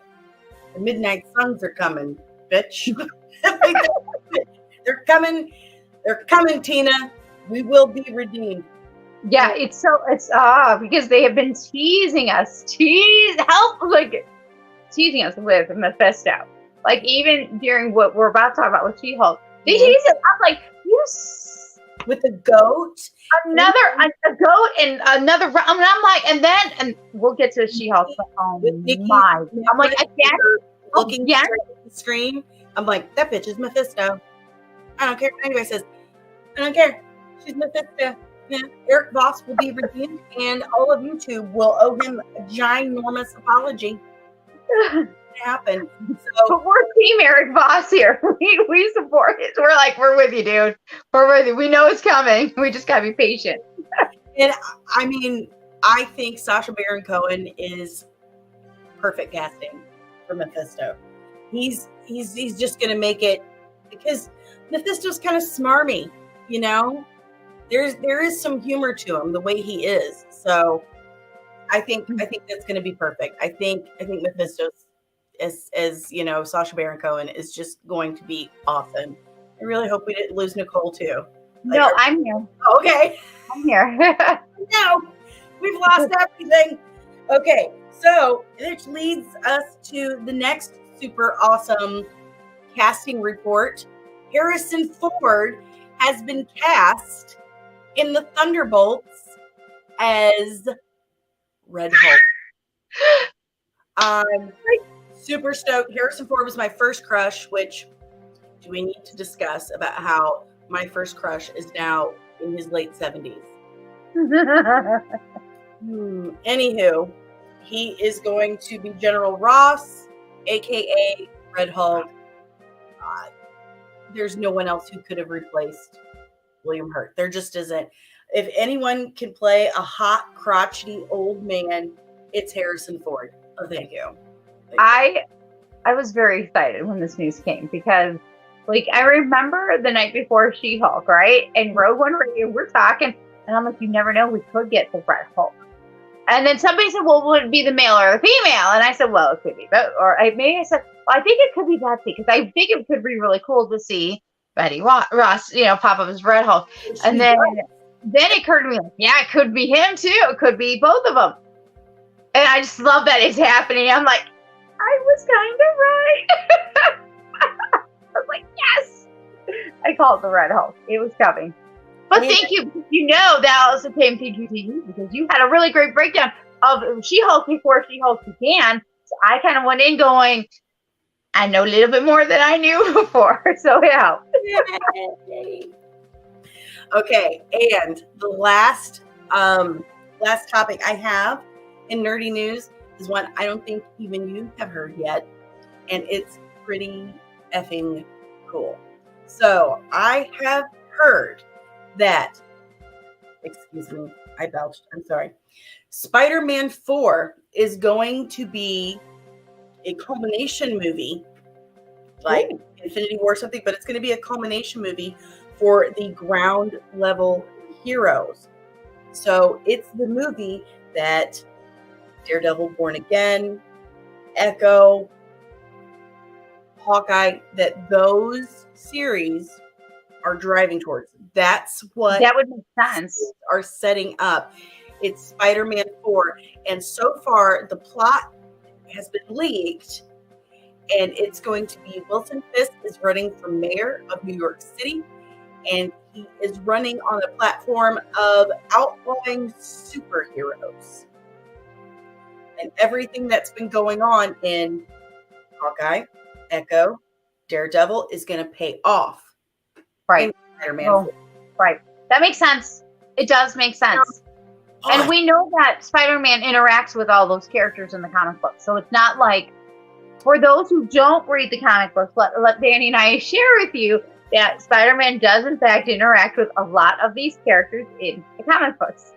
the Midnight Suns are coming, bitch. They're coming, Tina. We will be redeemed. Yeah, it's because they have been teasing us with Mephisto. Like even during what we're about to talk about with She-Hulk, they tease it. I'm like, with a goat, a goat, and another. I'm like, and we'll get to She-Hulk. Oh my! I'm like, again, looking straight at the screen. I'm like, that bitch is Mephisto. I don't care what anybody says. I don't care. She's Mephisto. Yeah. Eric Voss will be redeemed, and all of YouTube will owe him a ginormous apology. to happen. So, but we're Team Eric Voss here. We support it. We're like, we're with you, dude. We're with you. We know it's coming. We just gotta be patient. and I mean, I think Sacha Baron Cohen is perfect casting for Mephisto. He's just gonna make it, because Mephisto's kind of smarmy, you know. There is some humor to him, the way he is. So I think that's going to be perfect. I think Mephisto, as you know, Sacha Baron Cohen is just going to be awesome. I really hope we didn't lose Nicole too. No, I'm here. Okay. I'm here. No, we've lost everything. Okay, so which leads us to the next super awesome casting report. Harrison Ford has been cast in the Thunderbolts as Red Hulk. I'm super stoked. Harrison Ford was my first crush, which do we need to discuss about how my first crush is now in his late 70s? Anywho, he is going to be General Ross, aka Red Hulk. There's no one else who could have replaced William Hurt. There just isn't. If anyone can play a hot, crotchety old man, it's Harrison Ford. Oh, thank you. I was very excited when this news came because, like, I remember the night before She-Hulk, right? And Rogue One Radio, we're talking, and I'm like, you never know, we could get the Red Hulk. And then somebody said, well, would it be the male or the female? And I said, well, it could be both. Or maybe I said, well, I think it could be Betsy, because I think it could be really cool to see Betty Ross, pop up as Red Hulk. And then it occurred to me, like, yeah, it could be him too. It could be both of them. And I just love that it's happening. I'm like, I was kind of right. I was like, yes. I called the Red Hulk. It was coming. But thank you. You know that also came thank you to you, because you had a really great breakdown of She-Hulk before She-Hulk began. So I kind of went in going, I know a little bit more than I knew before. So yeah. Okay, and the last topic I have in nerdy news is one I don't think even you have heard yet, and it's pretty effing cool. So I have heard that, excuse me, I belched, I'm sorry. Spider-Man 4 is going to be a culmination movie, like Infinity War or something, but it's going to be a culmination movie for the ground level heroes. So it's the movie that Daredevil Born Again, Echo, Hawkeye, that those series are driving towards. That's what that would make sense. Are setting up. It's Spider-Man 4, and so far the plot has been leaked, and it's going to be Wilson Fisk is running for mayor of New York City, and he is running on a platform of outlawing superheroes. And everything that's been going on in Hawkeye, Echo, Daredevil is going to pay off. Right. Spider-Man. Right. That makes sense. It does make sense. And we know that Spider-Man interacts with all those characters in the comic book. So it's not like, for those who don't read the comic books, let Danny and I share with you that Spider-Man does in fact interact with a lot of these characters in the comic books.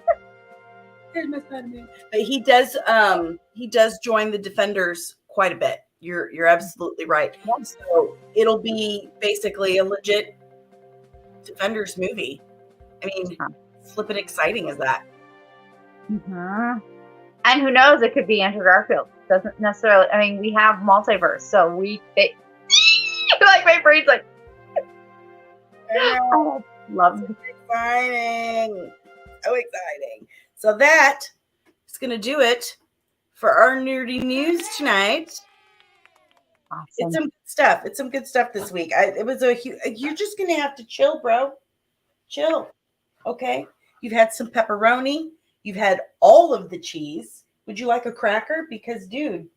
There's my Spider-Man. But he does join the Defenders quite a bit. You're absolutely right. Yep. So it'll be basically a legit Defenders movie. I mean, flippin' exciting is that? Mm-hmm. And who knows? It could be Andrew Garfield. Doesn't necessarily. I mean, we have multiverse, so like my brain's like. I love it. Exciting! So exciting! So that is going to do it for our nerdy news tonight. Awesome. It's some good stuff. It's some good stuff this week. You're just going to have to chill, bro. Chill. Okay? You've had some pepperoni. You've had all of the cheese. Would you like a cracker? Because, dude,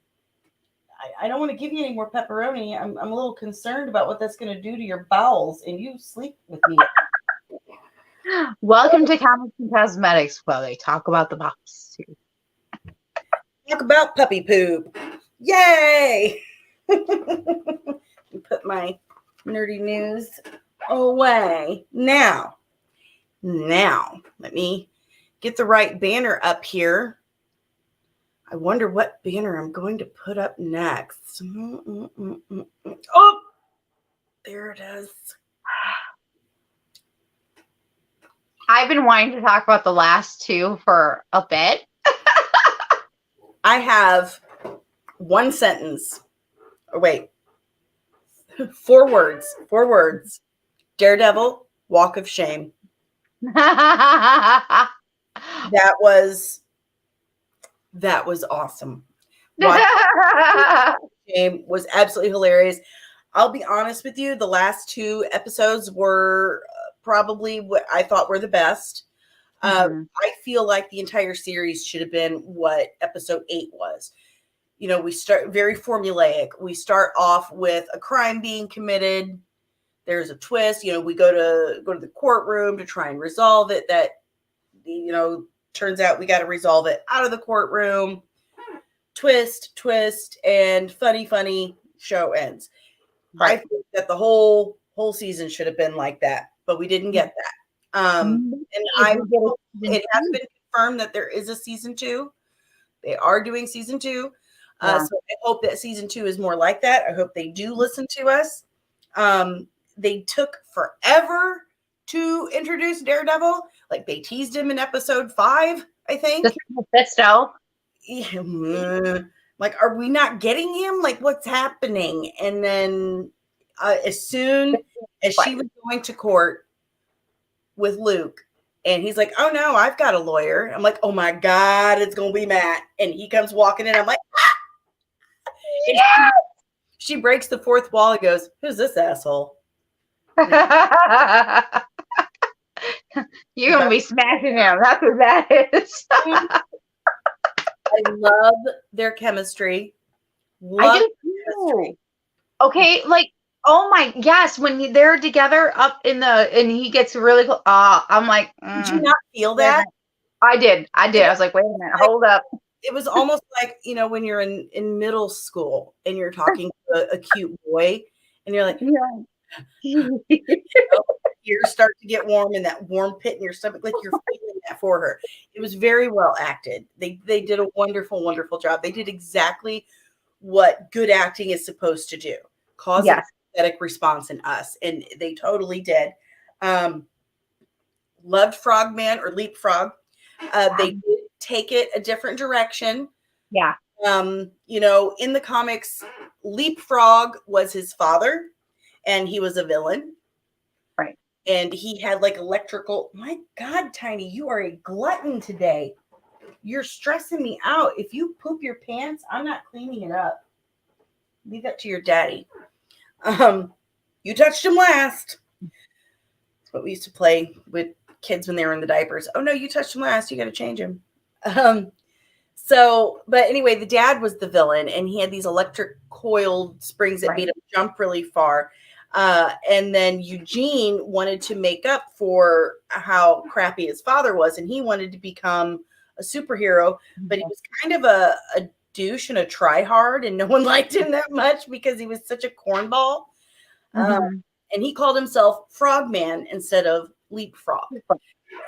I don't want to give you any more pepperoni. I'm a little concerned about what that's going to do to your bowels, and you sleep with me. Welcome to Comics and Cosmetics, where they talk about the box. Talk about puppy poop. Yay! Put my nerdy news away. Now, let me get the right banner up here. I wonder what banner I'm going to put up next. Oh, there it is. I've been wanting to talk about the last two for a bit. I have one sentence. Oh, wait. 4 words. 4 words. Daredevil, Walk of Shame. That was awesome. Walk of Shame was absolutely hilarious. I'll be honest with you, the last 2 episodes were probably what I thought were the best. I feel like the entire series should have been what episode 8 was. You know, we start very formulaic. We start off with a crime being committed. There's a twist. You know, we go to the courtroom to try and resolve it. That, you know, turns out we got to resolve it out of the courtroom. Twist, and funny show ends. Right. I think that the whole season should have been like that, but we didn't get that. And it has been confirmed that there is a season 2. They are doing season 2. So I hope that season 2 is more like that. I hope they do listen to us. They took forever to introduce Daredevil. Like, they teased him in episode 5, I think. Fisto. Yeah. Like, are we not getting him? Like, what's happening? And then as soon as she was going to court with Luke, and he's like, oh no, I've got a lawyer. I'm like, oh my God, it's going to be Matt. And he comes walking in. I'm like, ah! Yes! She breaks the 4th wall and goes, who's this asshole? You're going to be smashing him. That's what that is. I love their chemistry. I do too. Okay, like, oh my, yes, when they're together up in and he gets really close. I'm like, did you not feel that? I did. I was like, wait a minute, hold up. It was almost like, you know, when you're in middle school and you're talking to a cute boy and you're like, yeah. You know, ears start to get warm and that warm pit in your stomach, like you're feeling that for her. It was very well acted. They did a wonderful job. They did exactly what good acting is supposed to do, cause an aesthetic response in us, and they totally did. Loved Frogman or Leapfrog. They did take it a different direction. Yeah. You know, in the comics, Leapfrog was his father, and he was a villain. Right. And he had like electrical. My God, Tiny, you are a glutton today. You're stressing me out. If you poop your pants, I'm not cleaning it up. Leave that to your daddy. You touched him last. That's what we used to play with kids when they were in the diapers. Oh no, you touched him last. You got to change him. But anyway, the dad was the villain, and he had these electric coiled springs that made him jump really far. And then Eugene wanted to make up for how crappy his father was, and he wanted to become a superhero, but he was kind of a douche and a try-hard, and no one liked him that much because he was such a cornball. And he called himself Frogman instead of Leapfrog.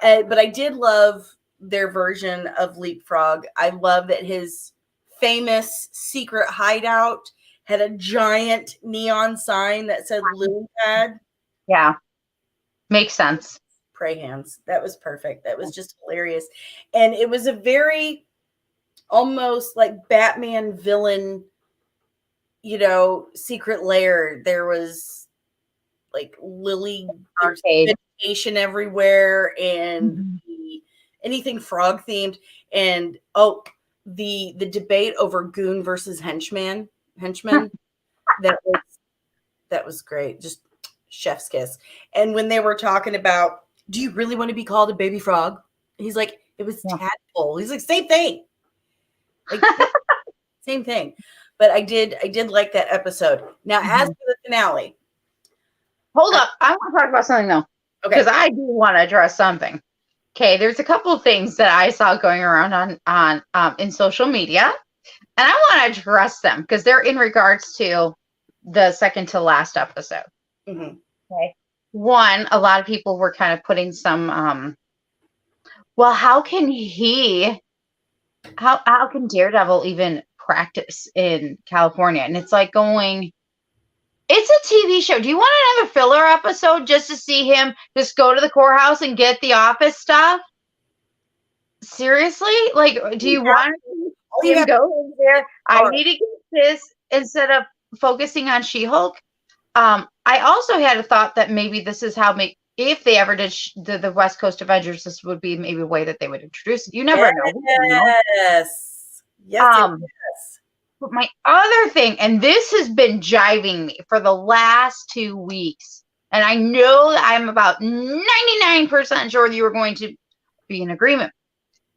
But I did love their version of Leapfrog. I love that his famous secret hideout had a giant neon sign that said lily pad. Yeah. Makes sense. Pray hands. That was perfect. That was just hilarious. And it was a very almost like Batman villain, you know, secret lair. There was like lily vegetation everywhere, and anything frog themed. And the debate over goon versus henchman. that was great. Just chef's kiss. And when they were talking about, do you really want to be called a baby frog? He's like, it was tadpole. He's like, same thing. Like, same thing. But I did like that episode. Now, as for the finale. Hold up. I want to talk about something though. Okay. Because I do want to address something. Okay, there's a couple of things that I saw going around on in social media. And I want to address them because they're in regards to the second to last episode. Mm-hmm. Okay. One, a lot of people were kind of putting some, well, how can Daredevil even practice in California? And it's like going, it's a TV show. Do you want another filler episode just to see him just go to the courthouse and get the office stuff? Seriously? Like, do you want him go in there? I need to get this instead of focusing on She-Hulk. I also had a thought that maybe this is how if they ever did the West Coast Avengers, this would be maybe a way that they would introduce it. You never know. Yes. Yes. But my other thing, and this has been jiving me for the last 2 weeks, and I know that I'm about 99% sure that you were going to be in agreement.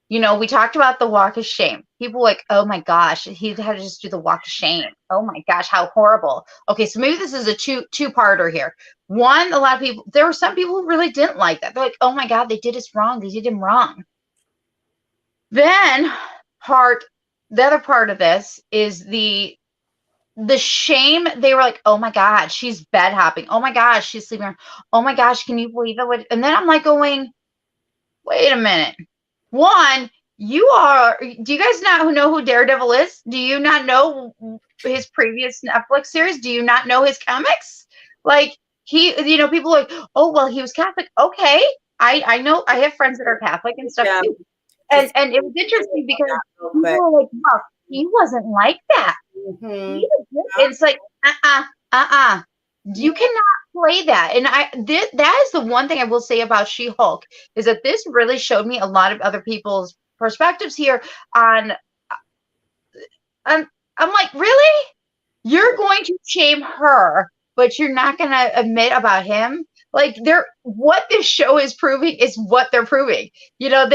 You know, we talked about the walk of shame. People were like, oh my gosh, he had to just do the walk of shame. Oh my gosh, how horrible. Okay, so maybe this is a two-parter here. One, a lot of people, there were some people who really didn't like that. They're like, oh my God, they did us wrong. They did him wrong. Then the other part of this is the shame. They were like, oh my God, she's bed hopping. Oh my gosh, she's sleeping. Oh my gosh, can you believe it? And then I'm like going, wait a minute. One, do you guys not know who Daredevil is? Do you not know his previous Netflix series? Do you not know his comics? Like, people are like, oh, well, he was Catholic. Okay. I know, I have friends that are Catholic and stuff too. And it was interesting because people were like, well, he wasn't like that. Mm-hmm. It's like, you cannot play that. And that is the one thing I will say about She-Hulk is that this really showed me a lot of other people's perspectives here on I'm like, really? You're going to shame her, but you're not going to admit about him? Like, what this show is proving is what they're proving. You know,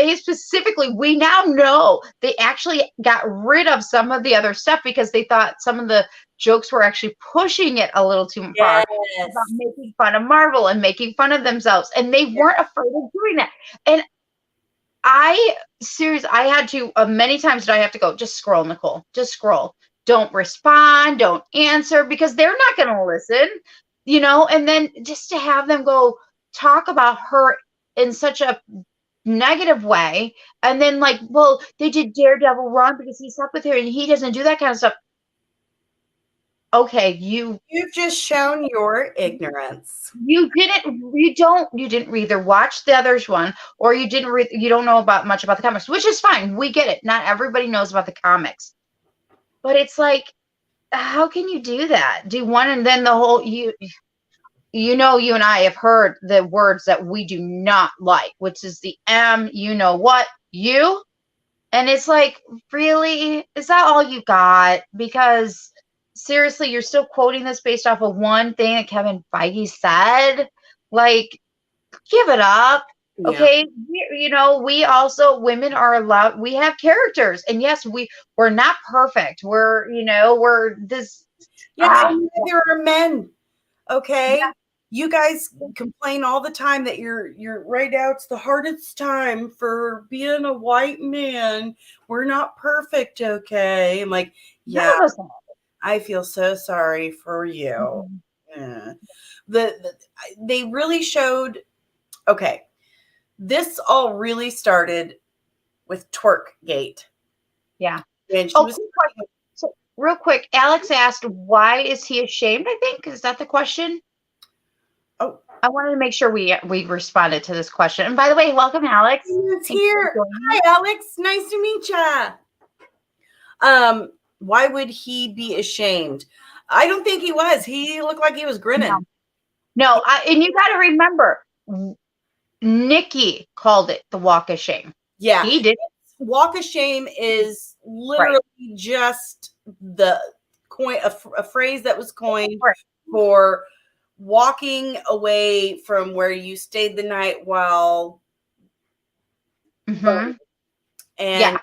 we now know they actually got rid of some of the other stuff because they thought some of the jokes were actually pushing it a little too far about making fun of Marvel and making fun of themselves. And they weren't afraid of doing that. And I had to, many times did I have to go, just scroll, Nicole, just scroll. Don't respond, don't answer, because they're not going to listen, and then just to have them go talk about her in such a negative way. And then like, well, they did Daredevil wrong because he slept with her and he doesn't do that kind of stuff. Okay, you've just shown your ignorance. You didn't either watch the others one or you don't know much about the comics, which is fine. We get it. Not everybody knows about the comics. But it's like, how can you do that? Do one and then the whole you and I have heard the words that we do not like, which is the you know what, you. And it's like, really? Is that all you got? Because seriously, you're still quoting this based off of one thing that Kevin Feige said? Like, give it up. Yeah. Okay. We also, women are allowed, we have characters. And yes, we're not perfect. We're this. Yeah. And there are men. Okay. Yeah. You guys complain all the time that you're right now. It's the hardest time for being a white man. We're not perfect. Okay. I'm like, yeah, I feel so sorry for you. Mm-hmm. Yeah. They really showed, okay. This all really started with Twerkgate. Yeah. And she was so real quick, Alex asked, why is he ashamed, I think? Is that the question? Oh. I wanted to make sure we responded to this question. And by the way, welcome, Alex. He's here. Hi, Alex. Nice to meet you. Why would he be ashamed? I don't think he was. He looked like he was grinning. No, and you got to remember, Nikki called it the walk of shame. Yeah. He did. Walk of shame is literally just the a phrase that was coined for walking away from where you stayed the night while and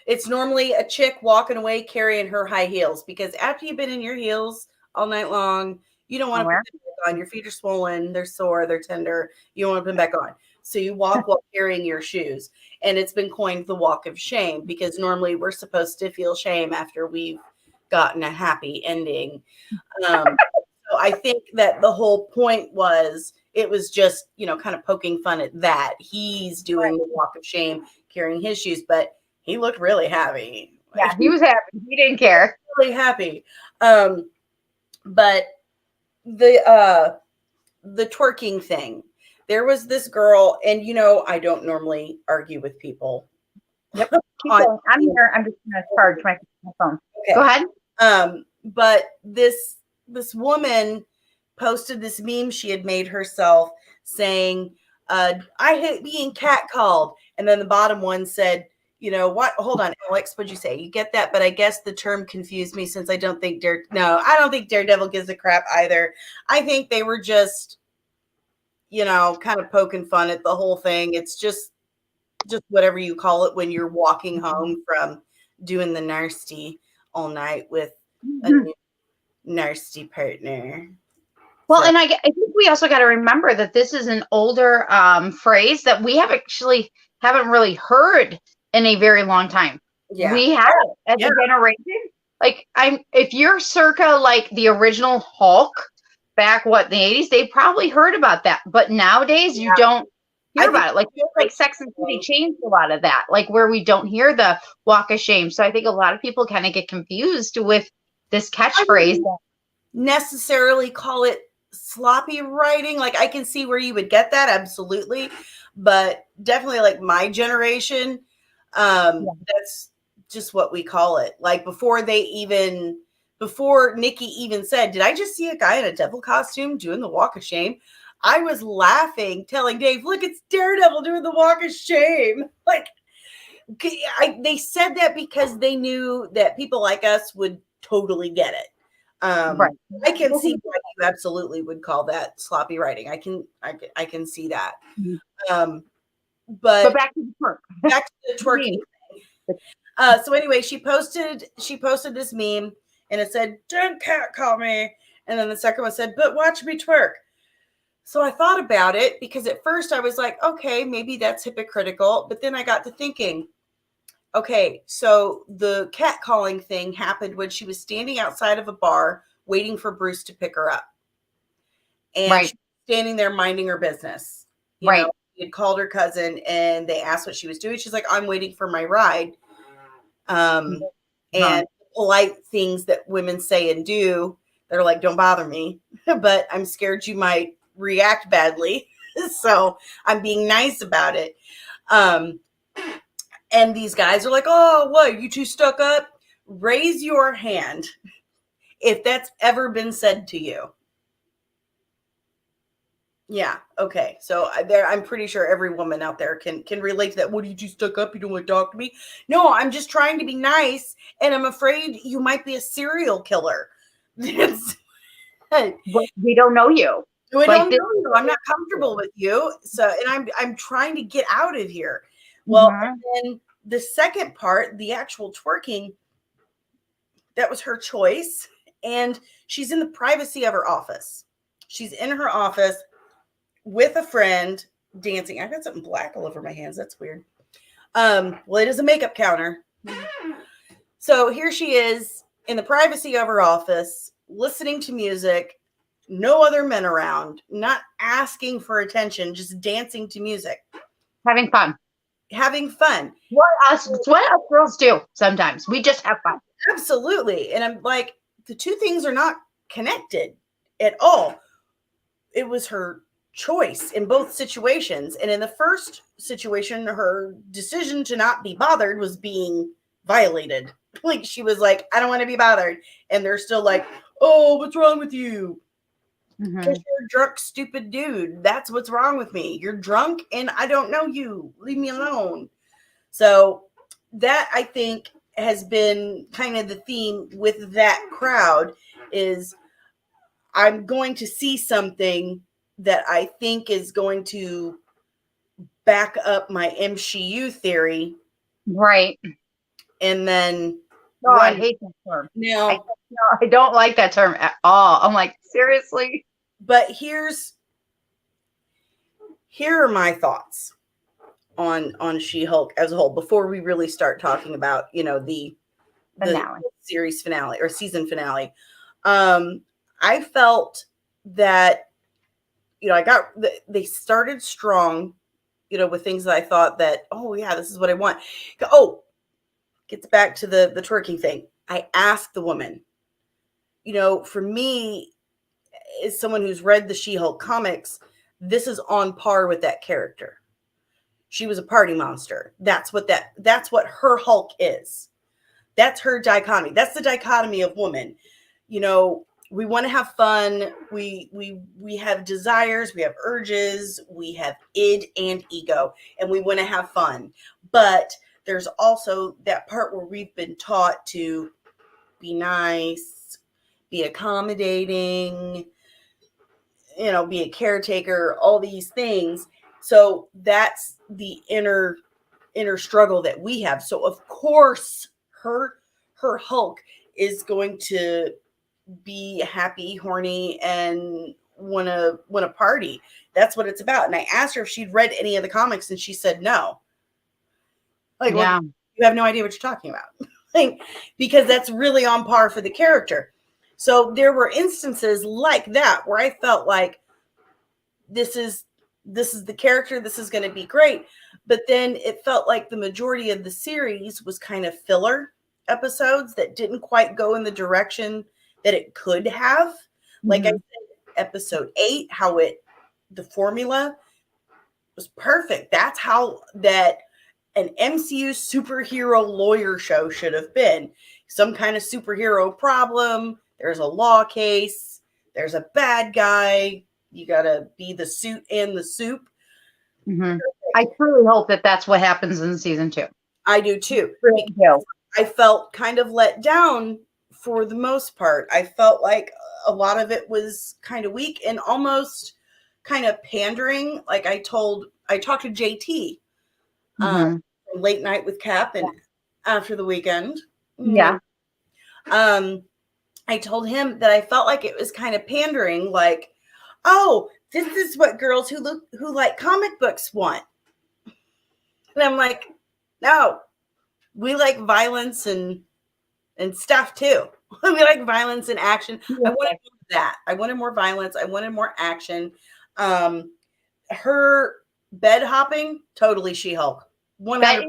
it's normally a chick walking away carrying her high heels, because after you've been in your heels all night long, you don't want to put them back on. Your feet are swollen, they're sore, they're tender. You don't want to put them back on. So you walk while carrying your shoes. And it's been coined the walk of shame because normally we're supposed to feel shame after we've gotten a happy ending. So I think that the whole point was it was just, kind of poking fun at that. He's doing the walk of shame, carrying his shoes, but he looked really happy. Yeah, he was happy. He didn't care. Really happy. But the twerking thing, there was this girl, and I don't normally argue with people. Yep. I'm here. I'm just going to charge my phone. Okay. Go ahead. But this woman posted this meme she had made herself saying, I hate being catcalled. And then the bottom one said, what? Hold on, Alex, what'd you say? You get that? But I guess the term confused me since I don't think I don't think Daredevil gives a crap either. I think they were just, kind of poking fun at the whole thing. It's just whatever you call it when you're walking home from doing the nasty all night with a new nasty partner. Well, and I think we also got to remember that this is an older phrase that we haven't really heard in a very long time. Yeah. We have as a generation. Like if you're circa like the original Hulk back in the 80s, they probably heard about that. But nowadays you don't hear about it. Like Sex and the City changed a lot of that, like where we don't hear the walk of shame. So I think a lot of people kind of get confused with this catchphrase. Necessarily call it sloppy writing. Like I can see where you would get that, absolutely, but definitely like my generation, that's just what we call it. Like before Nikki even said, did I just see a guy in a devil costume doing the walk of shame? I was laughing, telling Dave, look, it's Daredevil doing the walk of shame. Like they said that because they knew that people like us would totally get it. Right. I can see why you absolutely would call that sloppy writing. I can see that. Mm-hmm. But back to the twerking. So anyway, she posted this meme and it said, "Don't catcall me." And then the second one said, "But watch me twerk." So I thought about it because at first I was like, okay, maybe that's hypocritical. But then I got to thinking, okay, so the catcalling thing happened when she was standing outside of a bar waiting for Bruce to pick her up. And she was standing there minding her business. You know, he had called her cousin and they asked what she was doing. She's like, I'm waiting for my ride. And polite things that women say and do, they're like, don't bother me. But I'm scared you might react badly. So I'm being nice about it. And these guys are like, oh, what? You two stuck up? Raise your hand if that's ever been said to you. Yeah. Okay. So I'm pretty sure every woman out there can relate to that. What, you two stuck up? You don't want to talk to me? No, I'm just trying to be nice. And I'm afraid you might be a serial killer. We don't know you. We don't know you. I'm not comfortable with you. So, and I'm trying to get out of here. Well, and then the second part, the actual twerking, that was her choice. And she's in the privacy of her office. She's in her office with a friend dancing. I've got something black all over my hands. That's weird. Well, it is a makeup counter. So here she is in the privacy of her office, listening to music, no other men around, not asking for attention, just dancing to music. Having fun. What us girls do sometimes. We just have fun. Absolutely. And I'm like, the two things are not connected at all. It was her choice in both situations. And in the first situation, her decision to not be bothered was being violated. Like she was like, I don't want to be bothered. And they're still like, oh, what's wrong with you? Because you're a drunk, stupid dude. That's what's wrong with me. You're drunk and I don't know you. Leave me alone. So that, I think, has been kind of the theme with that crowd is I'm going to see something that I think is going to back up my MCU theory. Right. And then I hate that term. No, I don't like that term at all. I'm like, seriously? But here's here are my thoughts on She-Hulk as a whole before we really start talking about, the Finale. series finale or season finale. I felt that, they started strong, with things that I thought that, oh yeah, this is what I want. Oh, gets back to the twerking thing. I asked the woman, for me, as someone who's read the She-Hulk comics, this is on par with that character. She was a party monster. That's what her Hulk is. That's her dichotomy. That's the dichotomy of woman. We want to have fun. We have desires, we have urges, we have id and ego, and we want to have fun. But there's also that part where we've been taught to be nice, be accommodating, be a caretaker, all these things. So that's the inner struggle that we have. So of course her Hulk is going to be happy, horny, and wanna party. That's what it's about. And I asked her if she'd read any of the comics, and she said no. Like, yeah. well, you have no idea what you're talking about. Like, because that's really on par for the character. So there were instances like that where I felt like this is the character, this is going to be great. But then it felt like the majority of the series was kind of filler episodes that didn't quite go in the direction that it could have. Like I said, episode 8, the formula was perfect. That's how that an MCU superhero lawyer show should have been. Some kind of superhero problem. There's a law case. There's a bad guy. You got to be the suit and the soup. Mm-hmm. I truly hope that that's what happens in season 2. I do too. Really do. I felt kind of let down for the most part. I felt like a lot of it was kind of weak and almost kind of pandering. Like I talked to JT late night with Cap and after the weekend. Yeah. I told him that I felt like it was kind of pandering, like, oh, this is what girls who like comic books want. And I'm like, no, we like violence and stuff too. We like violence and action. I wanted that. I wanted more violence. I wanted more action. Her bed hopping, totally She-Hulk. 100%.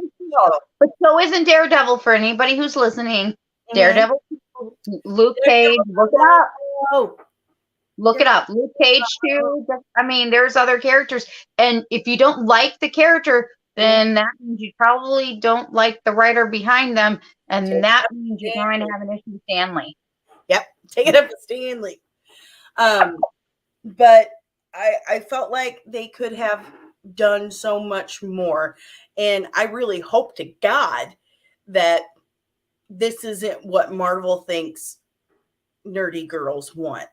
But so isn't Daredevil, for anybody who's listening. Mm-hmm. Daredevil, Luke Cage, look it up. Oh. Look it up. Luke Cage too. I mean, there's other characters. And if you don't like the character, then that means you probably don't like the writer behind them. And that means you're going to have an issue with Stanley. Yep. Take it up with Stanley. But I felt like they could have done so much more. And I really hope to God that this isn't what Marvel thinks nerdy girls want.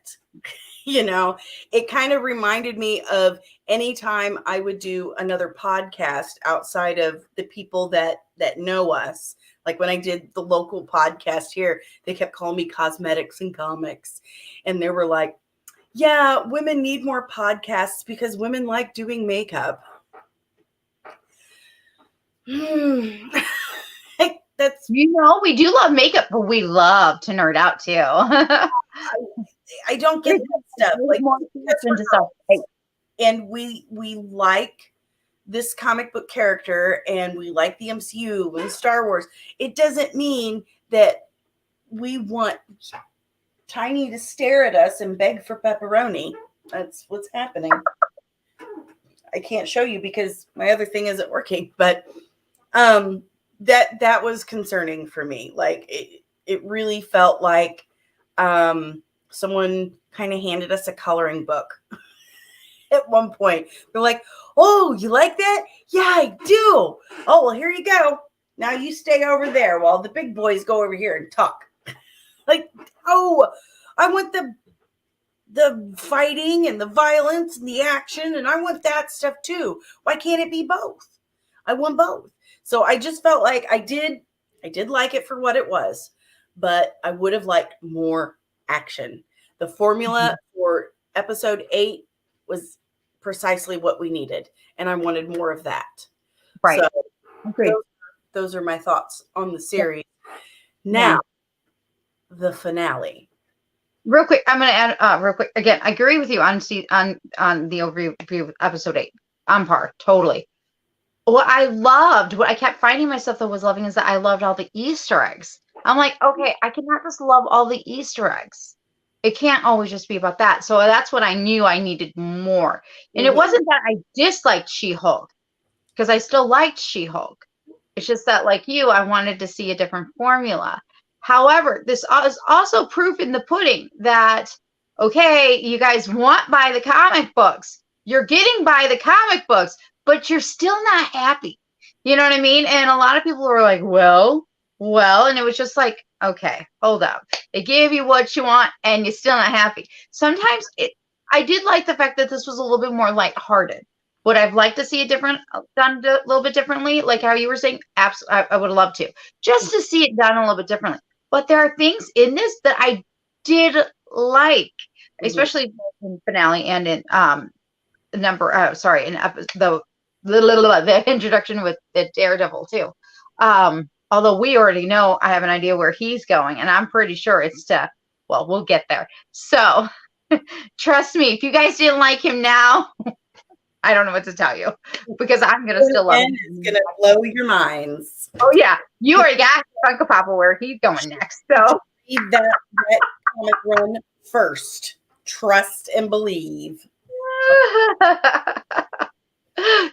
It kind of reminded me of any time I would do another podcast outside of the people that know us. Like when I did the local podcast here, they kept calling me Cosmetics and Comics. And they were like, yeah, women need more podcasts because women like doing makeup. That's, we do love makeup, but we love to nerd out too. I don't get that stuff. Like, and we like this comic book character, and we like the MCU and Star Wars. It doesn't mean that we want Tiny to stare at us and beg for pepperoni. That's what's happening. I can't show you because my other thing isn't working, but that was concerning for me. Like it really felt like someone kind of handed us a coloring book at one point. They're like, oh, you like that? Yeah, I do. Oh, well, here you go. Now you stay over there while the big boys go over here and talk. Like, oh, I want the fighting and the violence and the action, and I want that stuff too. Why can't it be both? I want both. So I just felt like I did like it for what it was, but I would have liked more action. The formula for episode 8 was precisely what we needed, and I wanted more of that. Right. So Agreed. those are my thoughts on the series. Now, the finale. Real quick, I'm going to add real quick. Again, I agree with you on the overview of episode 8. On par, totally. What I kept finding myself that was loving is that I loved all the Easter eggs. I'm like, okay, I cannot just love all the Easter eggs. It can't always just be about that. So that's what I knew I needed more. And it wasn't that I disliked She-Hulk, because I still liked She-Hulk. It's just that, like you, I wanted to see a different formula. However, this is also proof in the pudding that, okay, you guys want by the comic books. You're getting by the comic books, but you're still not happy. You know what I mean? And a lot of people were like, well, and it was just like, okay, hold up. They gave you what you want and you're still not happy. Sometimes I did like the fact that this was a little bit more lighthearted. Would I've liked to see it done a little bit differently? Like how you were saying, absolutely, I would love to. Just to see it done a little bit differently. But there are things in this that I did like, especially in finale and in the introduction with the Daredevil too. Although we already know, I have an idea where he's going, and I'm pretty sure it's we'll get there. So trust me, if you guys didn't like him now, I don't know what to tell you, because I'm going to still love him. It's going to blow your minds. Oh, yeah. You already got Funko Papa where he's going next. So read that comic run first. Trust and believe.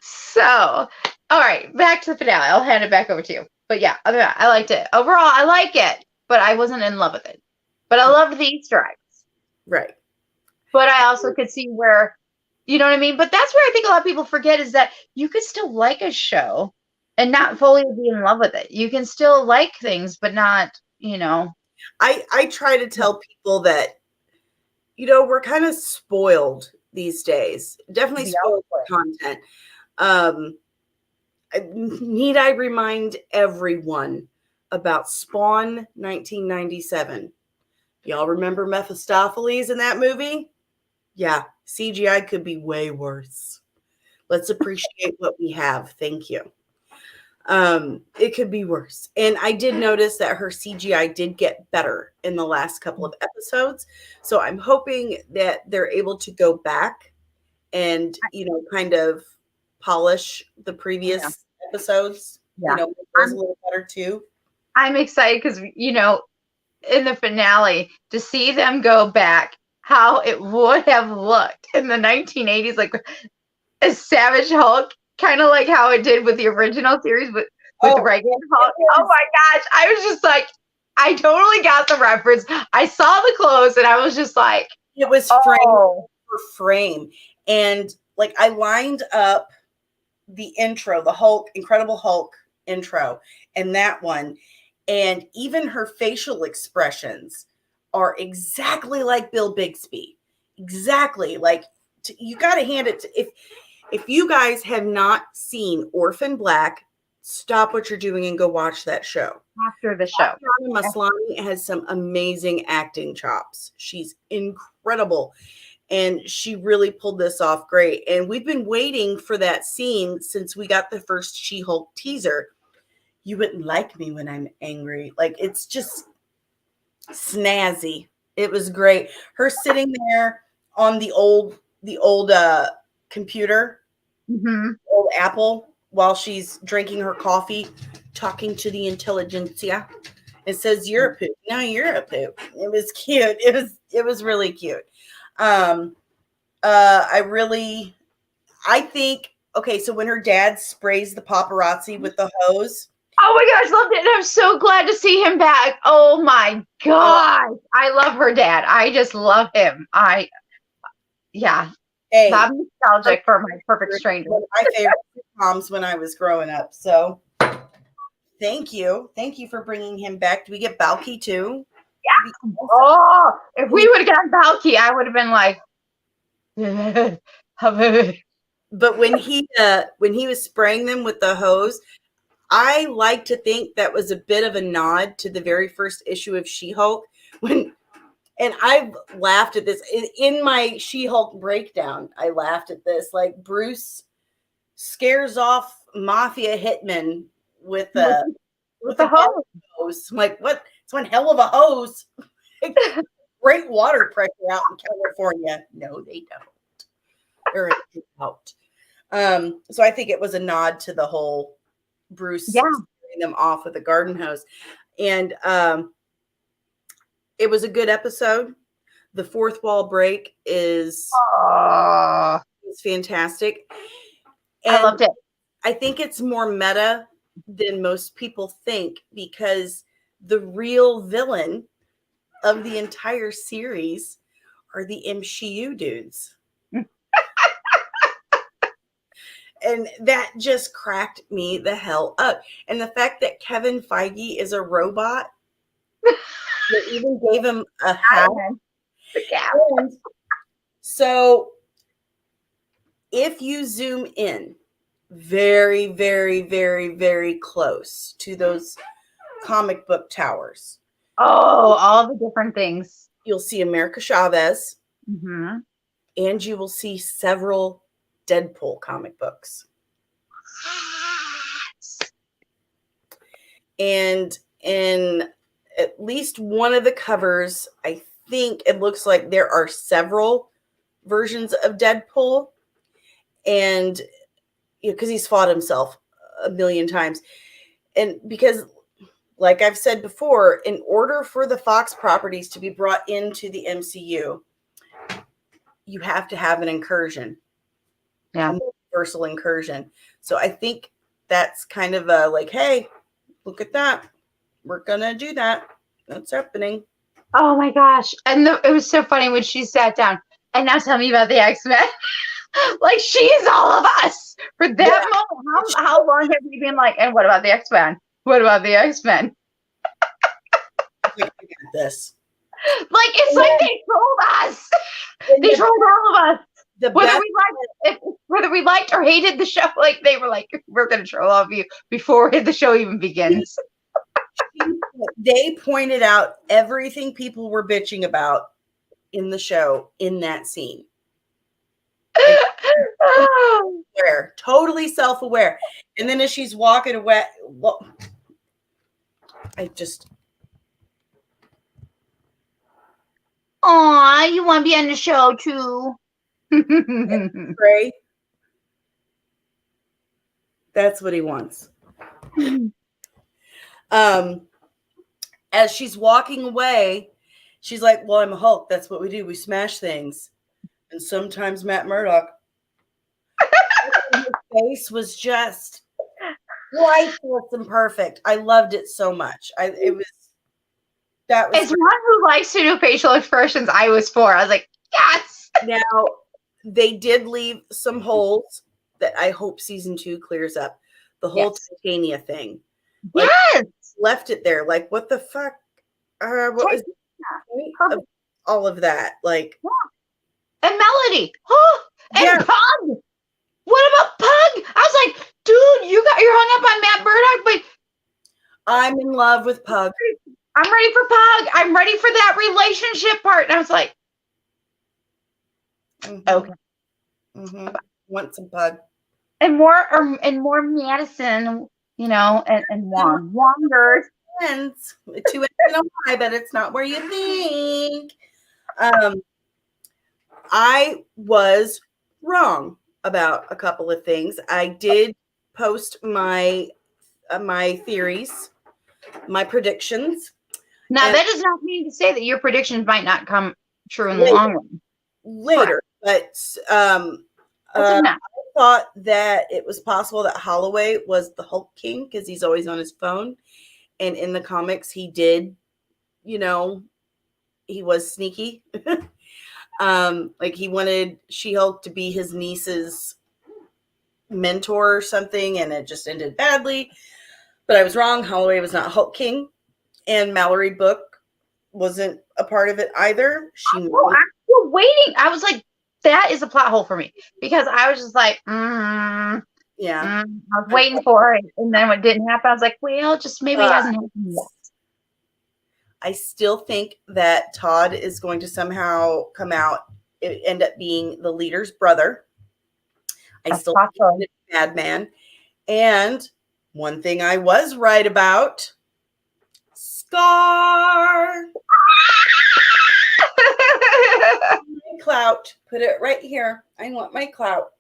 So, all right, back to the finale. I'll hand it back over to you. But yeah, I liked it. Overall, I like it, but I wasn't in love with it. But I loved the Easter eggs. Right. But I also could see where, you know what I mean? But that's where I think a lot of people forget is that you could still like a show and not fully be in love with it. You can still like things, but not, I try to tell people that, we're kind of spoiled these days. Definitely spoiled with content. Need I remind everyone about Spawn 1997? Y'all remember Mephistopheles in that movie? Yeah, CGI could be way worse. Let's appreciate what we have. Thank you. It could be worse. And I did notice that her CGI did get better in the last couple of episodes. So I'm hoping that they're able to go back and, kind of polish the previous episodes. Yeah. Make those a little better too. I'm excited because, in the finale, to see them go back, how it would have looked in the 1980s, like a Savage Hulk, kind of like how it did with the original series with the Reagan Hulk. Oh my gosh. I was just like, I totally got the reference. I saw the clothes and I was just like, it was frame for frame. And like I lined up the intro, the Incredible Hulk intro, and that one. And even her facial expressions are exactly like Bill Bixby. Exactly. Like you got to hand it to, if you guys have not seen Orphan Black, stop what you're doing and go watch that show. After the show. Tatiana Maslany has some amazing acting chops. She's incredible. And she really pulled this off great. And we've been waiting for that scene since we got the first She-Hulk teaser. You wouldn't like me when I'm angry. Like, it's just snazzy. It was great. Her sitting there on the old computer, old Apple, while she's drinking her coffee, talking to the intelligentsia. It says, "You're a poop. Now you're a poop." It was cute. It was really cute. I think, okay, so when her dad sprays the paparazzi with the hose. Oh my gosh, loved it. And I'm so glad to see him back. Oh my gosh. I love her dad. I just love him. I'm nostalgic for My Perfect Stranger. One of my favorite moms when I was growing up. So thank you. Thank you for bringing him back. Do we get Balky too? Yeah. Oh, if we would have gotten Balky, I would have been like, but when he was spraying them with the hose, I like to think that was a bit of a nod to the very first issue of She-Hulk when And I've laughed at this in my She-Hulk breakdown. I laughed at this. Like Bruce scares off mafia hitmen with a hose. I'm like, what? It's one hell of a hose. Great water pressure out in California. No, they don't. They're out. So I think it was a nod to the whole Bruce scaring them off with a garden hose. And it was a good episode. The fourth wall break is fantastic. And I loved it. I think it's more meta than most people think, because the real villain of the entire series are the MCU dudes. And that just cracked me the hell up. And the fact that Kevin Feige is a robot, that even gave him a hat. And so if you zoom in very, very, very, very close to those comic book towers. Oh, all the different things. You'll see America Chavez. Mm-hmm. And you will see several Deadpool comic books. And in at least one of the covers, I think it looks like there are several versions of Deadpool. And because he's fought himself a million times. And because, like I've said before, in order for the Fox properties to be brought into the MCU, you have to have an incursion. Yeah. A universal incursion. So I think that's kind of a like, hey, look at that. We're going to do that. That's happening. Oh my gosh. And it was so funny when she sat down and now tell me about the X-Men. Like, she's all of us for that moment. How long have we been like, and what about the X-Men? What about the X-Men? Look at this. Like, it's like they trolled us. They trolled all of us. Whether we liked or hated the show, like they were like, we're going to troll all of you before the show even begins. They pointed out everything people were bitching about in the show in that scene. Totally self-aware. And then as she's walking away, well, aw, you want to be on the show too. Gray. That's what he wants. As she's walking away, she's like, well, I'm a Hulk. That's what we do. We smash things. And sometimes Matt Murdock. His face was just priceless and perfect. I loved it so much. As one who likes to do facial expressions, I was for. I was like, yes. Now, they did leave some holes that I hope season 2 clears up. The whole Titania thing. Like, left it there. Like, what the fuck? What was all of that? Like, and Melody. And Pug. What about Pug? I was like, dude, you're hung up on Matt Murdock, but I'm in love with Pug. I'm ready for Pug. I'm ready for that relationship part. And I was like, okay. Mm-hmm. Want some Pug. And more Madison, you know, and Wongers. Ends with 2 N's and a Y, but it's not where you think. I was wrong about a couple of things. I did post my theories, my predictions. Now, that does not mean to say that your predictions might not come true in the long run. Later, but I thought that it was possible that Holloway was the Hulk King because he's always on his phone. And in the comics, he did, he was sneaky. Like he wanted She-Hulk to be his niece's mentor or something, and it just ended badly. But I was wrong. Holloway was not Hulk King, and Mallory Book wasn't a part of it either. I'm still waiting. I was like, that is a plot hole for me because I was just like, I was waiting for it, and then when it didn't happen, I was like, well, just maybe it hasn't happened yet. I still think that Todd is going to somehow come out, end up being the leader's brother. I That's still possible. think he's a madman. And one thing I was right about, Scar. My clout. Put it right here. I want my clout.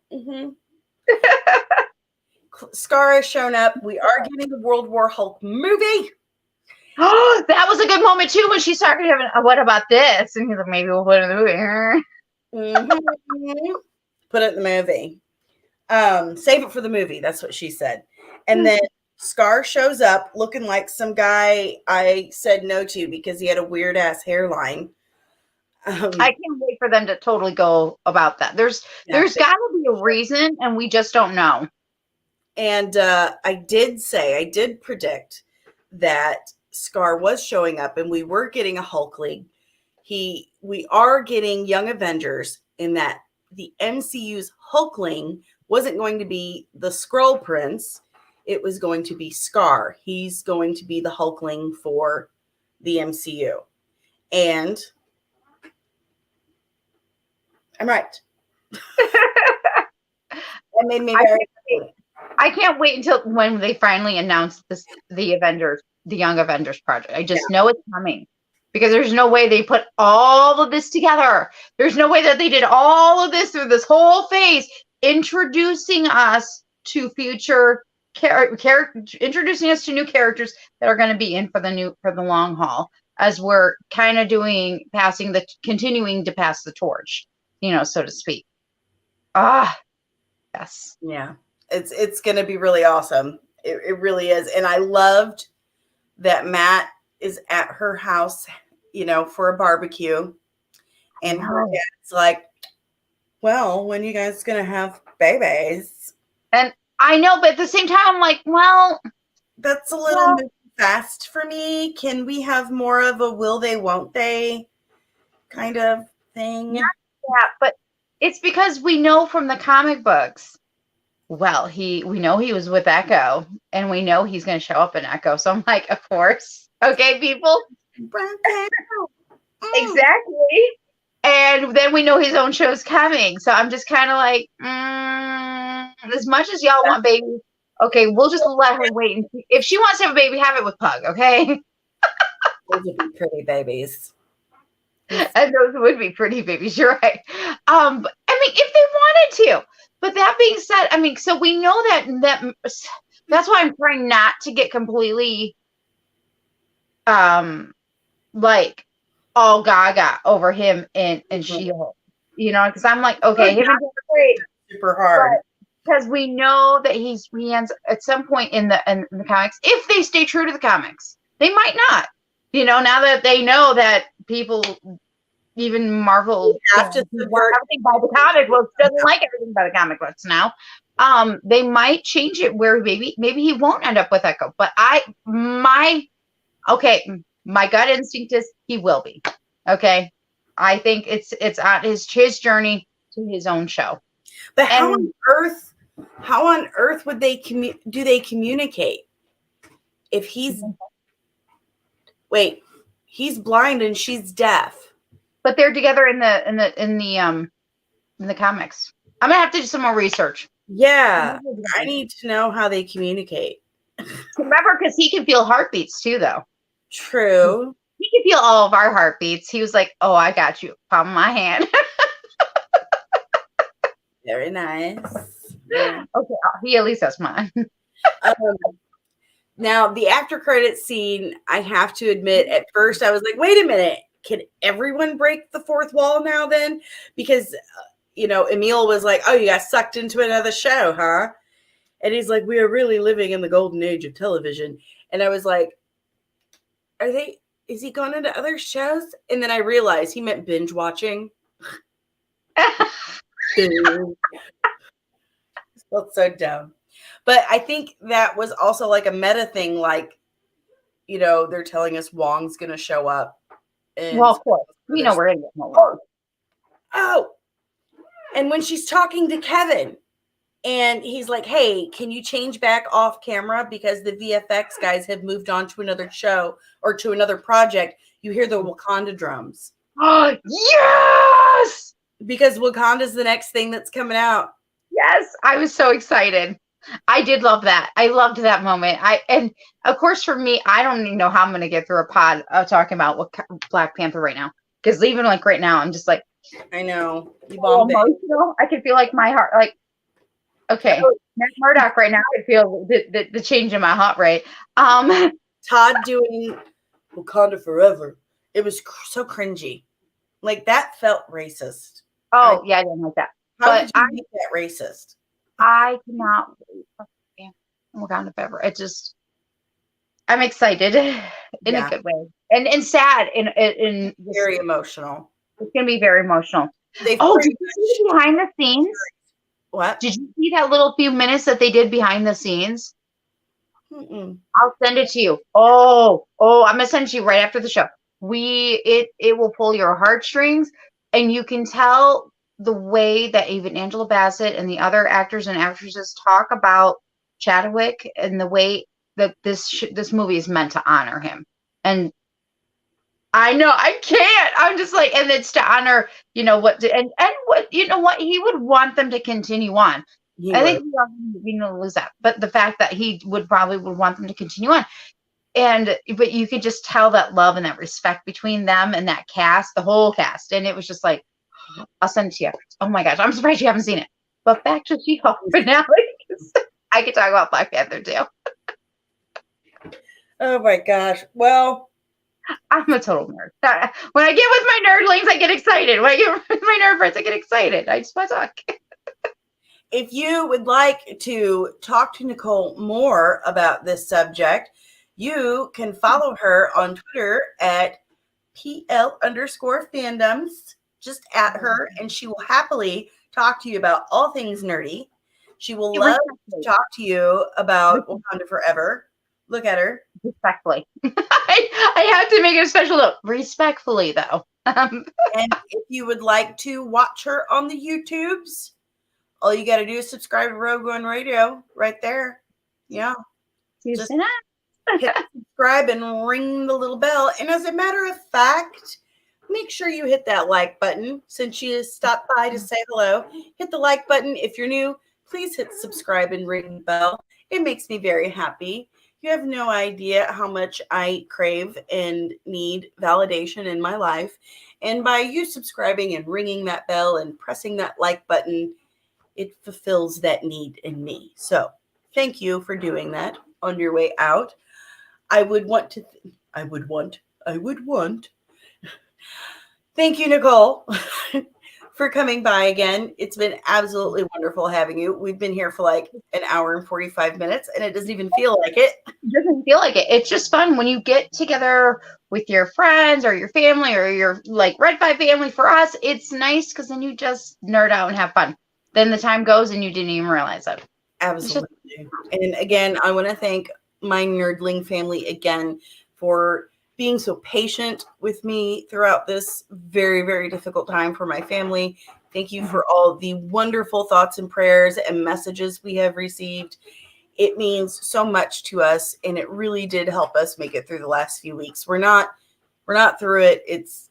Scar has shown up. We are getting the World War Hulk movie. Oh, that was a good moment too when she started having, what about this? And he's like, maybe we'll put it in the movie. Put it in the movie. Save it for the movie. That's what she said. And then Scar shows up looking like some guy I said no to because he had a weird ass hairline. I can't wait for them to totally go about that. There's got to be a reason, and we just don't know. And I did predict that Scar was showing up, and we were getting a Hulk League. We are getting Young Avengers, in that the MCU's Hulkling wasn't going to be the Skrull Prince. It was going to be Scar. He's going to be the Hulkling for the MCU. And I'm right. That made me very happy. I can't wait until when they finally announce the Avengers, the Young Avengers project. I just know it's coming, because there's no way they put all of this together. There's no way that they did all of this through this whole phase, introducing us to future introducing us to new characters that are going to be in for the long haul, as we're kind of continuing to pass the torch, so to speak. Yes. Yeah. It's going to be really awesome. It really is. And I loved that Matt is at her house, for a barbecue. And her dad's like, well, when you guys going to have babies? And I know, but at the same time, I'm like, well, that's a little fast for me. Can we have more of a will they, won't they kind of thing? Yeah, but it's because we know from the comic books. Well, we know he was with Echo, and we know he's going to show up in Echo. So I'm like, of course. Okay, people. Exactly. And then we know his own show's coming. So I'm just kind of like, as much as y'all want babies, okay, we'll just let her wait. And see. If she wants to have a baby, have it with Pug, okay? Those would be pretty babies. And those would be pretty babies. You're right. I mean, if they wanted to. But that being said, I mean, so we know that's why I'm trying not to get completely, like all gaga over him and She-Hulk, because I'm like, okay, him and great, super hard, because we know that he ends at some point in the comics. If they stay true to the comics, they might not, now that they know that people. Even Marvel have to subvert everything by the comic books, doesn't like everything by the comic books now. They might change it where maybe he won't end up with Echo. But my gut instinct is he will be. Okay. I think it's on his journey to his own show. But how on earth would they do they communicate? If he's he's blind and she's deaf. But they're together in the comics. I'm gonna have to do some more research. Yeah, I need to know how they communicate. Remember, because he can feel heartbeats too, though. True. He can feel all of our heartbeats. He was like, "Oh, I got you, palm of my hand." Very nice. Yeah. Okay, he at least has mine. Now, the after credits scene, I have to admit, at first I was like, "Wait a minute." Can everyone break the fourth wall now then? Because, Emil was like, oh, you got sucked into another show, huh? And he's like, we are really living in the golden age of television. And I was like, is he going into other shows? And then I realized he meant binge watching. Felt so dumb. But I think that was also like a meta thing. Like, they're telling us Wong's going to show up. Well, of course. We know we're going to get more. Oh. And when she's talking to Kevin, and he's like, hey, can you change back off camera? Because the VFX guys have moved on to another show or to another project. you hear the Wakanda drums. Oh, yes! Because Wakanda's the next thing that's coming out. Yes, I was so excited. I did love that. I loved that moment. And of course for me, I don't even know how I'm going to get through a pod of talking about Black Panther right now. Because even like right now, I'm just like, I know. You so bombed it. emotional. I can feel like my heart, like, okay, Matt Murdock right now. I can feel the change in my heart rate. Todd doing Wakanda Forever. It was so cringy. Like, that felt racist. Oh, yeah, I didn't like that. How But did you make that racist? I cannot wait. Wakanda Forever. It just, I'm excited in a good way, and sad in Very emotional. It's gonna be very emotional. They Oh, did you see behind the scenes? What? Did you see that little few minutes that they did behind the scenes? Mm-mm. I'll send it to you. Oh, I'm gonna send it to you right after the show. It will pull your heartstrings, and you can tell the way that even Angela Bassett and the other actors and actresses talk about Chadwick and the way that this movie is meant to honor him. And I know I can't. I'm just like, and it's to honor, what, and what, what he would want them to continue on. I think we know lose that, but the fact that he would want them to continue on, but you could just tell that love and that respect between them and that cast, the whole cast, and it was just like, I'll send it to you. Oh my gosh, I'm surprised you haven't seen it. But back to She-Hulk finale. I could talk about Black Panther too. Oh my gosh. Well, I'm a total nerd. When I get with my nerdlings, I get excited. When I get with my nerd friends, I get excited. I just want to talk. If you would like to talk to Nicole more about this subject, you can follow her on Twitter at PL_fandoms. Just at her, and she will happily talk to you about all things nerdy. She will love to talk to you about Wakanda Forever. Look at her. Respectfully. I have to make it a special note. Respectfully, though. And if you would like to watch her on the YouTubes, all you got to do is subscribe to Rogue One Radio right there. Yeah. Just hit subscribe and ring the little bell. And as a matter of fact, make sure you hit that like button since you stopped by to say hello. Hit the like button. If you're new, please hit subscribe and ring the bell. It makes me very happy. You have no idea how much I crave and need validation in my life. And by you subscribing and ringing that bell and pressing that like button, it fulfills that need in me. So thank you for doing that on your way out. I would want. Thank you, Nicole, for coming by again. It's been absolutely wonderful having you. We've been here for like an hour and 45 minutes, and it doesn't even feel like it. It doesn't feel like it. It's just fun when you get together with your friends or your family or your like Red 5 family. For us, it's nice because then you just nerd out and have fun. Then the time goes and you didn't even realize it. Absolutely. And again, I want to thank my nerdling family again for being so patient with me throughout this very, very difficult time for my family. Thank you for all the wonderful thoughts and prayers and messages we have received. It means so much to us, and it really did help us make it through the last few weeks. We're not through it. It's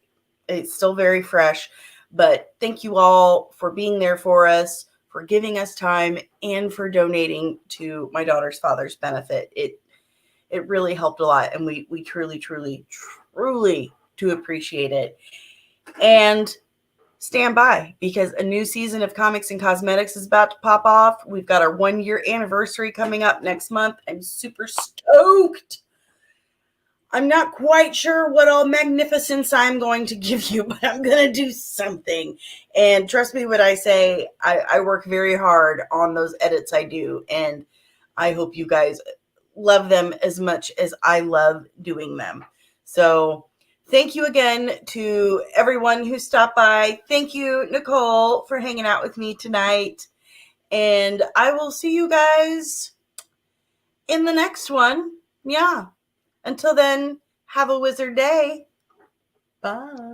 still very fresh, but thank you all for being there for us, for giving us time, and for donating to my daughter's father's benefit. It really helped a lot, and we truly, truly, truly do appreciate it. And stand by, because a new season of Comics and Cosmetics is about to pop off. We've got our 1-year anniversary coming up next month. I'm super stoked. I'm not quite sure what all magnificence I'm going to give you, but I'm going to do something. And trust me when I say I work very hard on those edits I do, and I hope you guys love them as much as I love doing them. So thank you again to everyone who stopped by. Thank you, Nicole, for hanging out with me tonight. And I will see you guys in the next one. Yeah. Until then, have a wizard day. Bye.